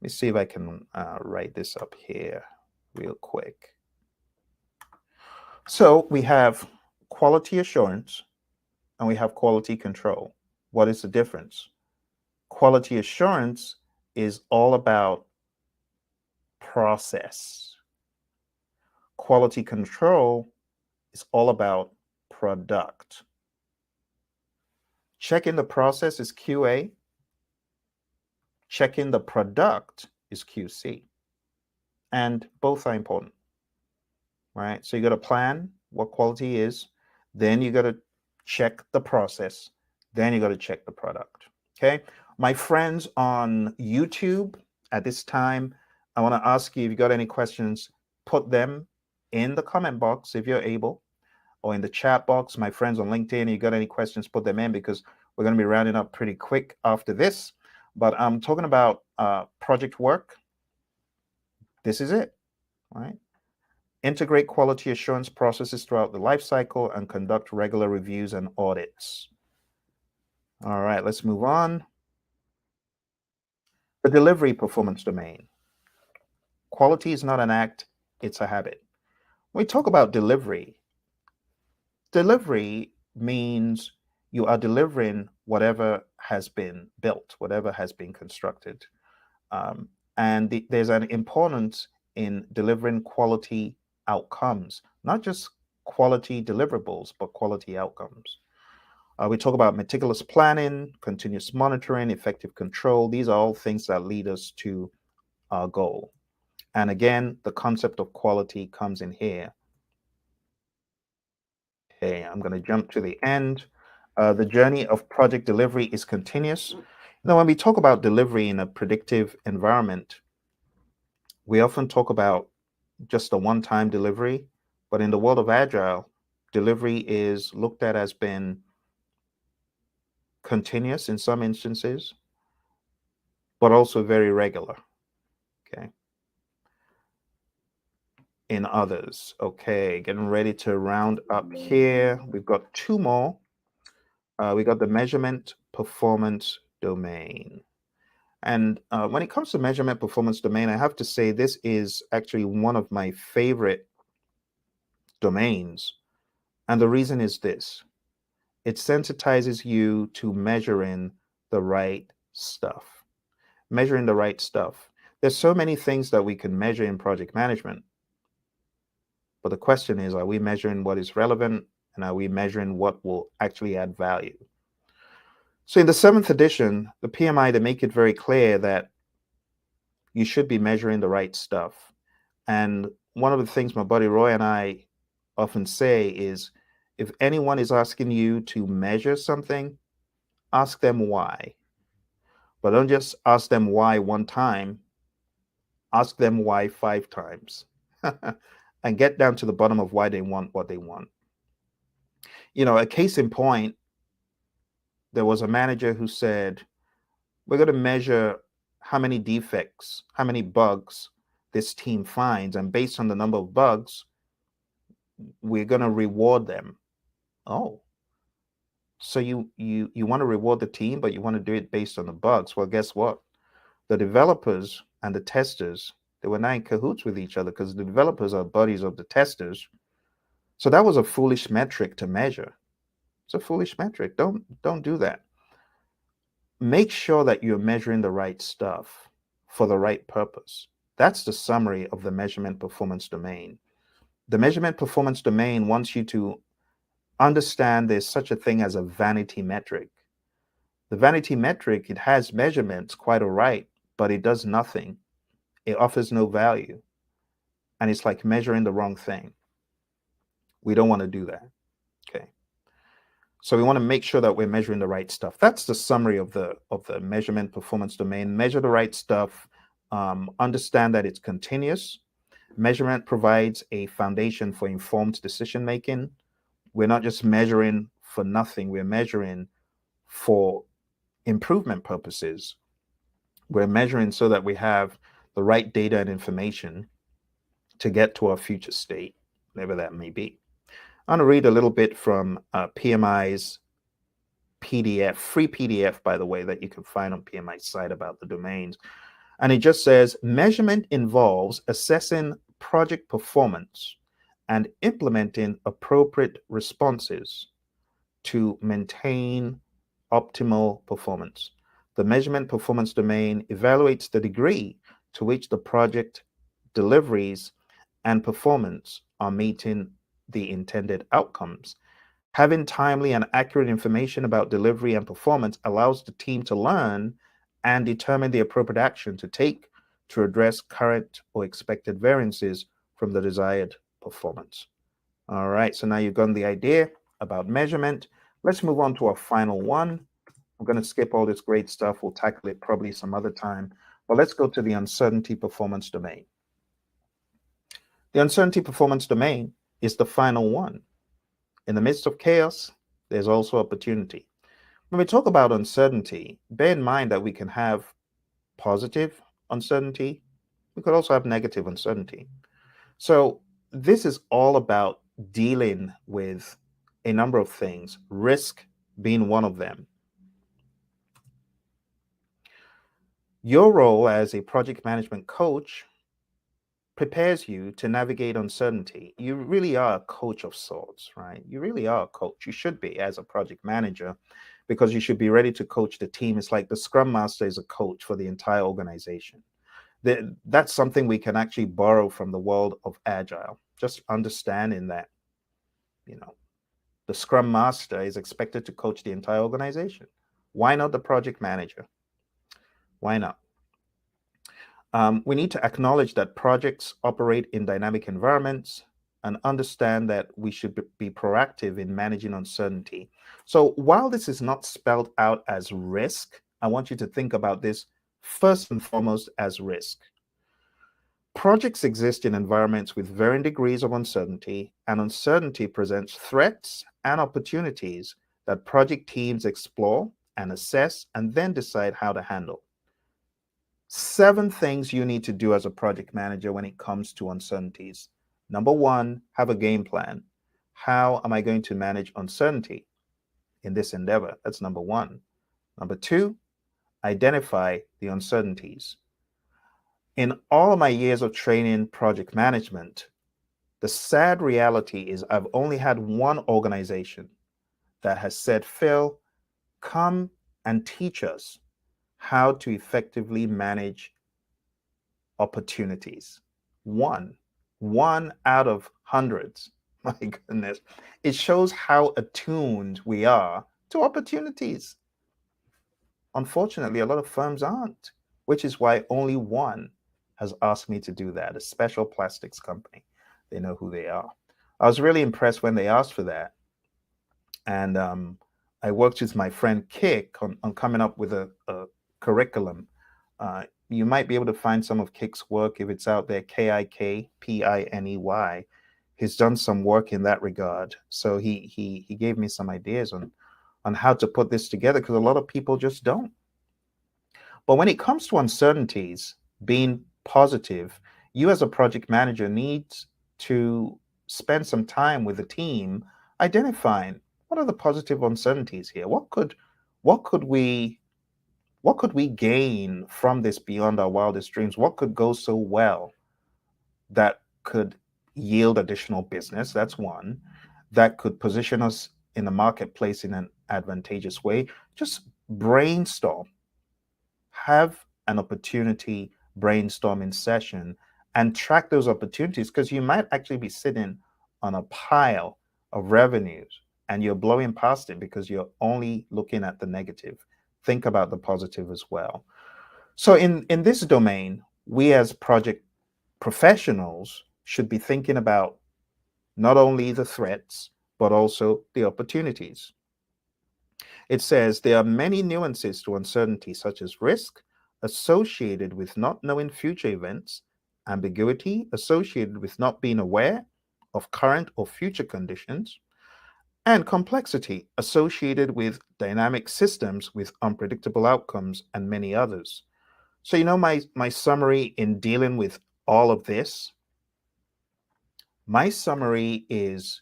Speaker 1: Let me see if I can write this up here real quick. So we have quality assurance and we have quality control. What is the difference? Quality assurance is all about process. Quality control is all about product. Checking the process is QA. Checking the product is QC. And both are important, right? So you got to plan what quality is, then you got to check the process, then you got to check the product. Okay. My friends on YouTube at this time, I want to ask you if you got any questions, put them in the comment box if you're able, or in the chat box. My friends on LinkedIn, if you got any questions, put them in because we're going to be rounding up pretty quick after this. But I'm talking about project work. This is it, right? Integrate quality assurance processes throughout the life cycle and conduct regular reviews and audits. All right, let's move on. The delivery performance domain. Quality is not an act, it's a habit. When we talk about delivery means you are delivering whatever has been built, whatever has been constructed. And there's an importance in delivering quality outcomes, not just quality deliverables, but quality outcomes. We talk about meticulous planning, continuous monitoring, effective control. These are all things that lead us to our goal. And again, the concept of quality comes in here. Okay, I'm going to jump to the end. The journey of project delivery is continuous. Now, when we talk about delivery in a predictive environment, we often talk about just a one-time delivery, but in the world of Agile, delivery is looked at as being continuous in some instances, but also very regular, okay, in others. Okay, getting ready to round up here. We've got two more. We got the measurement performance domain. And when it comes to measurement performance domain, I have to say this is actually one of my favorite domains. And the reason is this: it sensitizes you to measuring the right stuff. Measuring the right stuff. There's so many things that we can measure in project management. But the question is, are we measuring what is relevant and are we measuring what will actually add value? So in the 7th edition, the PMI, they make it very clear that you should be measuring the right stuff. And one of the things my buddy Roy and I often say is, if anyone is asking you to measure something, ask them why. But don't just ask them why one time, ask them why 5 times. And get down to the bottom of why they want what they want. You know, a case in point, there was a manager who said, we're going to measure how many defects, how many bugs this team finds, and based on the number of bugs, we're going to reward them. Oh, so you want to reward the team, but you want to do it based on the bugs. Well, guess what? The developers and the testers, they were not in cahoots with each other because the developers are buddies of the testers. So that was a foolish metric to measure. It's a foolish metric. Don't do that. Make sure that you're measuring the right stuff for the right purpose. That's the summary of the measurement performance domain. The measurement performance domain wants you to understand there's such a thing as a vanity metric. The vanity metric, it has measurements, quite all right, but it does nothing. It offers no value. And it's like measuring the wrong thing. We don't want to do that. Okay. So we want to make sure that we're measuring the right stuff. That's the summary of the measurement performance domain. Measure the right stuff. Understand that it's continuous. Measurement provides a foundation for informed decision making. We're not just measuring for nothing. We're measuring for improvement purposes. We're measuring so that we have the right data and information to get to our future state, whatever that may be. I'm going to read a little bit from PMI's PDF, free PDF, by the way, that you can find on PMI's site about the domains. And it just says, measurement involves assessing project performance and implementing appropriate responses to maintain optimal performance. The measurement performance domain evaluates the degree to which the project deliveries and performance are meeting the intended outcomes. Having timely and accurate information about delivery and performance allows the team to learn and determine the appropriate action to take to address current or expected variances from the desired performance. All right, so now you've gotten the idea about measurement. Let's move on to our final one. I'm going to skip all this great stuff. We'll tackle it probably some other time. But let's go to the uncertainty performance domain. The uncertainty performance domain is the final one. In the midst of chaos, there's also opportunity. When we talk about uncertainty, bear in mind that we can have positive uncertainty. We could also have negative uncertainty. So this is all about dealing with a number of things, risk being one of them. Your role as a project management coach prepares you to navigate uncertainty. You really are a coach of sorts, right? You really are a coach. You should be as a project manager, because you should be ready to coach the team. It's like the Scrum Master is a coach for the entire organization. That's something we can actually borrow from the world of Agile. Just understanding that, the Scrum Master is expected to coach the entire organization. Why not the project manager? Why not? We need to acknowledge that projects operate in dynamic environments and understand that we should be proactive in managing uncertainty. So while this is not spelled out as risk, I want you to think about this first and foremost as risk. Projects exist in environments with varying degrees of uncertainty, and uncertainty presents threats and opportunities that project teams explore and assess and then decide how to handle. 7 things you need to do as a project manager when it comes to uncertainties. Number 1, have a game plan. How am I going to manage uncertainty in this endeavor? That's number 1. Number 2, identify the uncertainties. In all of my years of training project management, the sad reality is I've only had one organization that has said, Phil, come and teach us how to effectively manage opportunities. One out of hundreds. My goodness. It shows how attuned we are to opportunities. Unfortunately, a lot of firms aren't, which is why only one has asked me to do that, a special plastics company. They know who they are. I was really impressed when they asked for that. And I worked with my friend Kik on coming up with a curriculum. You might be able to find some of Kik's work if it's out there, Kikpiney. He's done some work in that regard. So he gave me some ideas on how to put this together, because a lot of people just don't. But when it comes to uncertainties, being positive, you as a project manager needs to spend some time with the team identifying what are the positive uncertainties here. What could we gain from this beyond our wildest dreams? What could go so well that could yield additional business? That's one. That could position us in the marketplace in an advantageous way. Just brainstorm. Have an opportunity brainstorming session and track those opportunities, because you might actually be sitting on a pile of revenues and you're blowing past it because you're only looking at the negative. think about the positive as well. So in this domain, we as project professionals should be thinking about not only the threats, but also the opportunities. It says there are many nuances to uncertainty, such as risk associated with not knowing future events, ambiguity associated with not being aware of current or future conditions, and complexity associated with dynamic systems with unpredictable outcomes, and many others. So, my summary in dealing with all of this, my summary is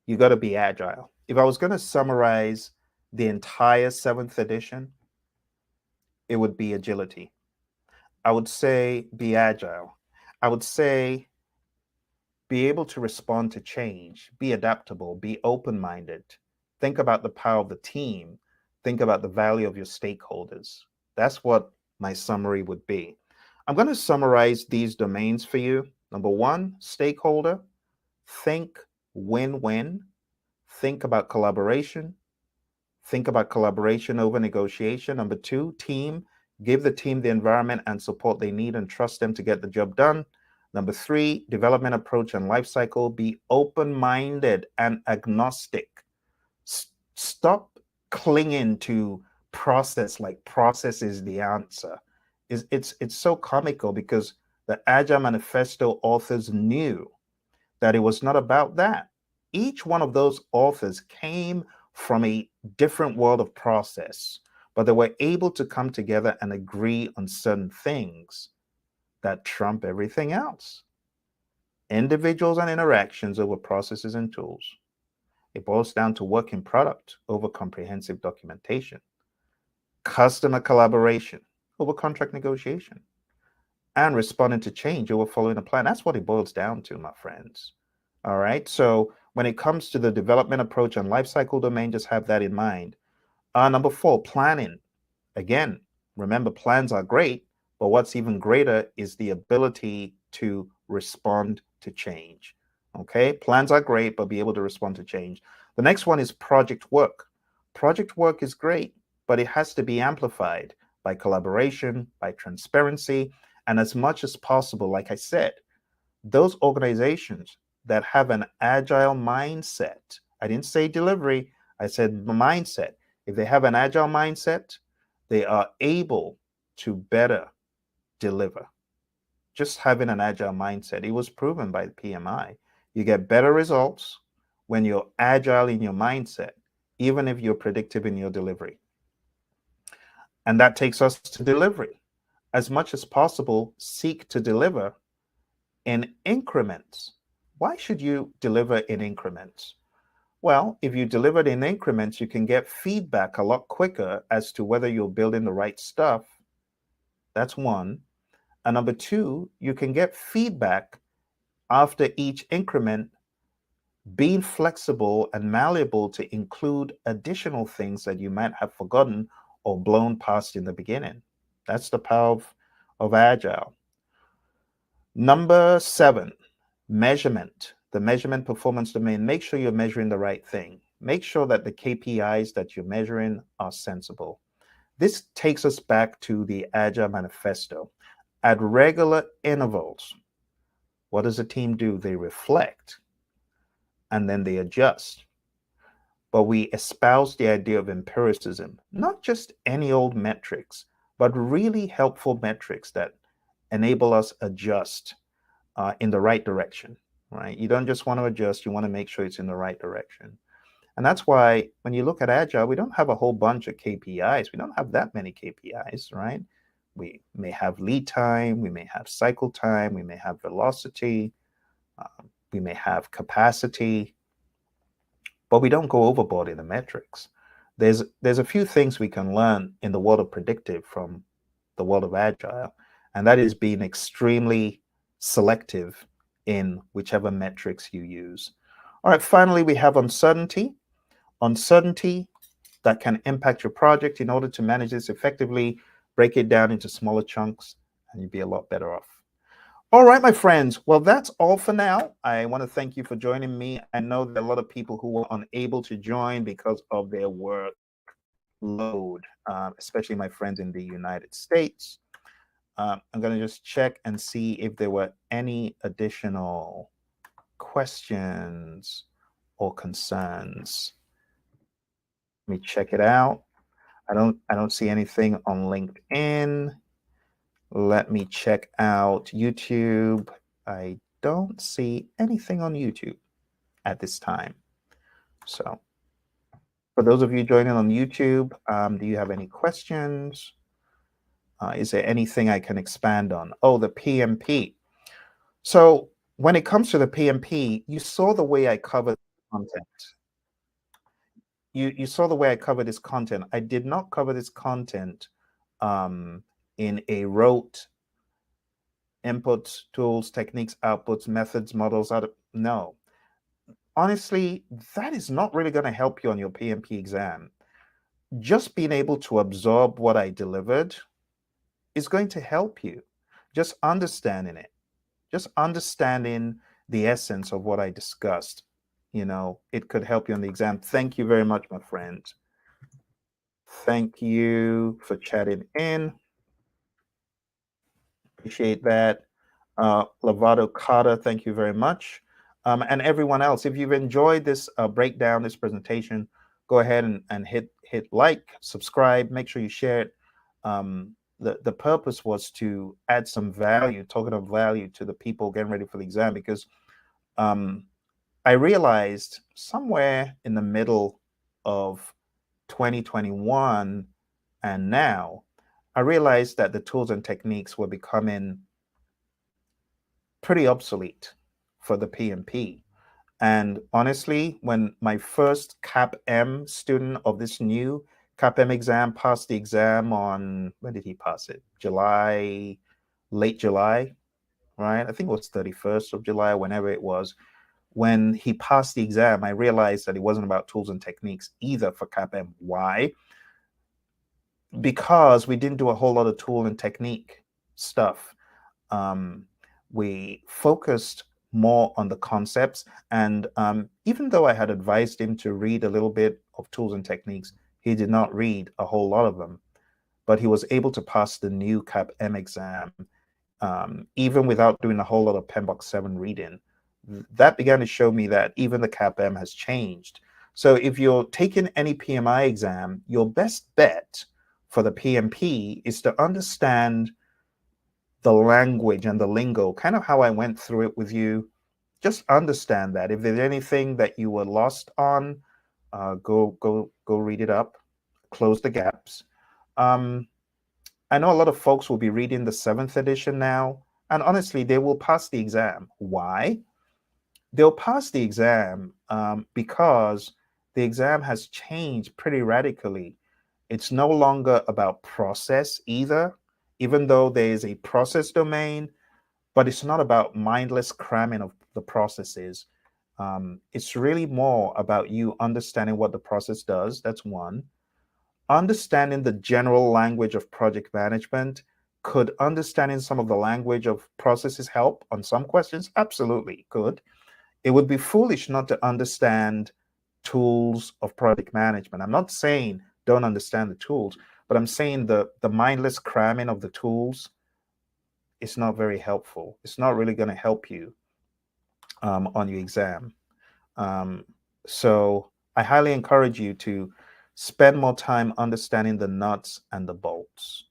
Speaker 1: you got to be agile. If I was going to summarize the entire seventh edition, it would be agility. I would say be agile. I would say be able to respond to change, be adaptable, be open minded. Think about the power of the team. Think about the value of your stakeholders. That's what my summary would be. I'm going to summarize these domains for you. Number one, stakeholder. Think win win. Think about collaboration. Think about collaboration over negotiation. Number two, team. Give the team the environment and support they need and trust them to get the job done. Number three, development approach and life cycle. Be open-minded and agnostic. Stop clinging to process like process is the answer. It's so comical because the Agile Manifesto authors knew that it was not about that. Each one of those authors came from a different world of process, but they were able to come together and agree on certain things that trump everything else. Individuals and interactions over processes and tools. It boils down to working product over comprehensive documentation. Customer collaboration over contract negotiation. And responding to change over following a plan. That's what it boils down to, my friends. All right. So when it comes to the development approach and lifecycle domain, just have that in mind. Number four, planning. Again, remember, plans are great, but what's even greater is the ability to respond to change. Okay. Plans are great, but be able to respond to change. The next one is project work. Project work is great, but it has to be amplified by collaboration, by transparency, and as much as possible, like I said, those organizations that have an agile mindset, I didn't say delivery, I said mindset. If they have an agile mindset, they are able to better deliver. Just having an agile mindset, it was proven by the PMI. You get better results when you're agile in your mindset, even if you're predictive in your delivery. And that takes us to delivery. As much as possible, seek to deliver in increments. Why should you deliver in increments? Well, if you deliver it in increments, you can get feedback a lot quicker as to whether you're building the right stuff. That's one. And number two, you can get feedback after each increment, being flexible and malleable to include additional things that you might have forgotten or blown past in the beginning. That's the power of Agile. Number seven, measurement. The measurement performance domain. Make sure you're measuring the right thing. Make sure that the KPIs that you're measuring are sensible. This takes us back to the Agile Manifesto. At regular intervals, what does a team do? They reflect and then they adjust. But we espouse the idea of empiricism, not just any old metrics, but really helpful metrics that enable us adjust in the right direction, right? You don't just want to adjust, you want to make sure it's in the right direction. And that's why when you look at Agile, we don't have a whole bunch of KPIs. We don't have that many KPIs, right? We may have lead time, we may have cycle time, we may have velocity, we may have capacity, but we don't go overboard in the metrics. There's a few things we can learn in the world of predictive from the world of Agile, and that is being extremely selective in whichever metrics you use. All right, finally, we have uncertainty. Uncertainty that can impact your project. In order to manage this effectively, break it down into smaller chunks, and you'll be a lot better off. All right, my friends. Well, that's all for now. I want to thank you for joining me. I know there are a lot of people who were unable to join because of their work. load, especially my friends in the United States. I'm going to just check and see if there were any additional questions or concerns. Let me check it out. I don't see anything on LinkedIn. Let me check out YouTube. I don't see anything on YouTube at this time. So for those of you joining on YouTube, do you have any questions? Is there anything I can expand on? Oh, the PMP. So when it comes to the PMP, you saw the way I covered content. You saw the way I covered this content. I did not cover this content in a rote inputs, tools, techniques, outputs, methods, models. No. Honestly, that is not really going to help you on your PMP exam. Just being able to absorb what I delivered is going to help you. Just understanding it, just understanding the essence of what I discussed, it could help you on the exam. Thank you very much, my friend. Thank you for chatting in. Appreciate that. Lovato Carter, thank you very much. And everyone else, if you've enjoyed this breakdown, this presentation, go ahead and hit like, subscribe, make sure you share it. The purpose was to add some value, talking of value to the people getting ready for the exam, because I realized somewhere in the middle of 2021 and now, I realized that the tools and techniques were becoming pretty obsolete for the PMP. And honestly, when my first CAP-M student of this new CAP-M exam passed the exam on, when did he pass it? July, late July, right? I think it was 31st of July, whenever it was. When he passed the exam, I realized that it wasn't about tools and techniques either for CAP-M. Why? Because we didn't do a whole lot of tool and technique stuff. We focused more on the concepts. And even though I had advised him to read a little bit of tools and techniques, he did not read a whole lot of them. But he was able to pass the new CAP-M exam, even without doing a whole lot of PMBOK 7 reading. That began to show me that even the CAP-M has changed. So if you're taking any PMI exam, your best bet for the PMP is to understand the language and the lingo, kind of how I went through it with you. Just understand that. If there's anything that you were lost on, go read it up, close the gaps. I know a lot of folks will be reading the 7th edition now, and honestly, they will pass the exam. Why? They'll pass the exam because the exam has changed pretty radically. It's no longer about process either, even though there is a process domain, but it's not about mindless cramming of the processes. It's really more about you understanding what the process does. That's one. Understanding the general language of project management. Could understanding some of the language of processes help on some questions? Absolutely, could. It would be foolish not to understand tools of project management. I'm not saying don't understand the tools, but I'm saying the mindless cramming of the tools is not very helpful. It's not really going to help you on your exam. So I highly encourage you to spend more time understanding the nuts and the bolts.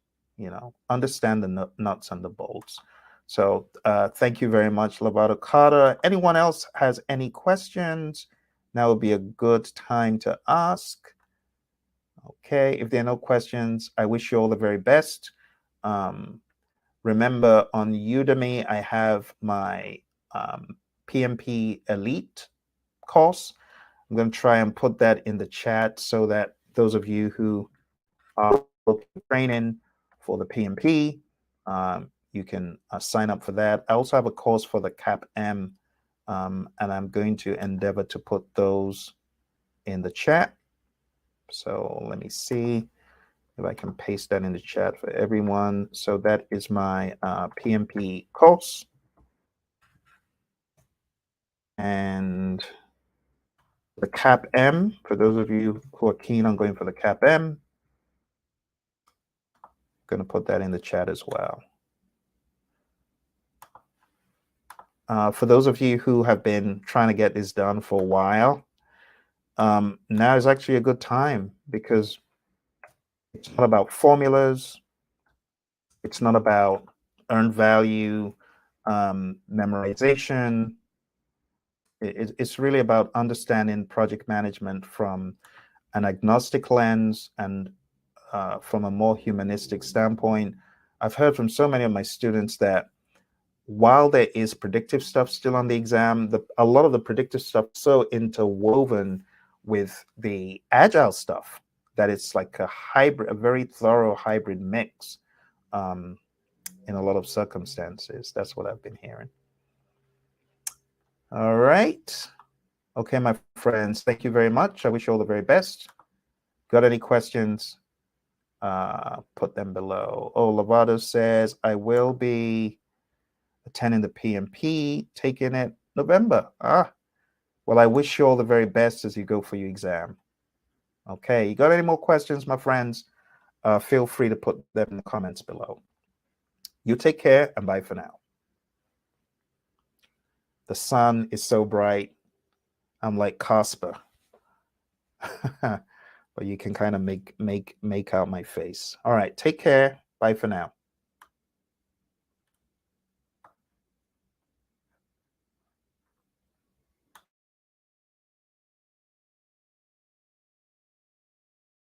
Speaker 1: Understand the nuts and the bolts. So thank you very much, Lovato Carter. Anyone else has any questions? Now would be a good time to ask. Okay, if there are no questions, I wish you all the very best. Remember, on Udemy, I have my PMP Elite course. I'm going to try and put that in the chat so that those of you who are looking for training for the PMP, you can sign up for that. I also have a course for the CAP-M, and I'm going to endeavor to put those in the chat. So let me see if I can paste that in the chat for everyone. So that is my PMP course. And the CAP-M, for those of you who are keen on going for the CAP-M, going to put that in the chat as well. For those of you who have been trying to get this done for a while, now is actually a good time, because it's not about formulas. It's not about earned value, memorization. It's really about understanding project management from an agnostic lens and from a more humanistic standpoint. I've heard from so many of my students that while there is predictive stuff still on the exam, a lot of the predictive stuff is so interwoven with the agile stuff that it's like a hybrid, a very thorough hybrid mix in a lot of circumstances. That's what I've been hearing. All right. Okay, my friends, thank you very much. I wish you all the very best. Got any questions? Put them below. Oh, Lovato says, I will be attending the PMP, taking it November. Well, I wish you all the very best as you go for your exam. Okay, you got any more questions, my friends? Feel free to put them in the comments below. You take care, and bye for now. The sun is so bright. I'm like Casper. But you can kind of make out my face. All right, take care. Bye for now.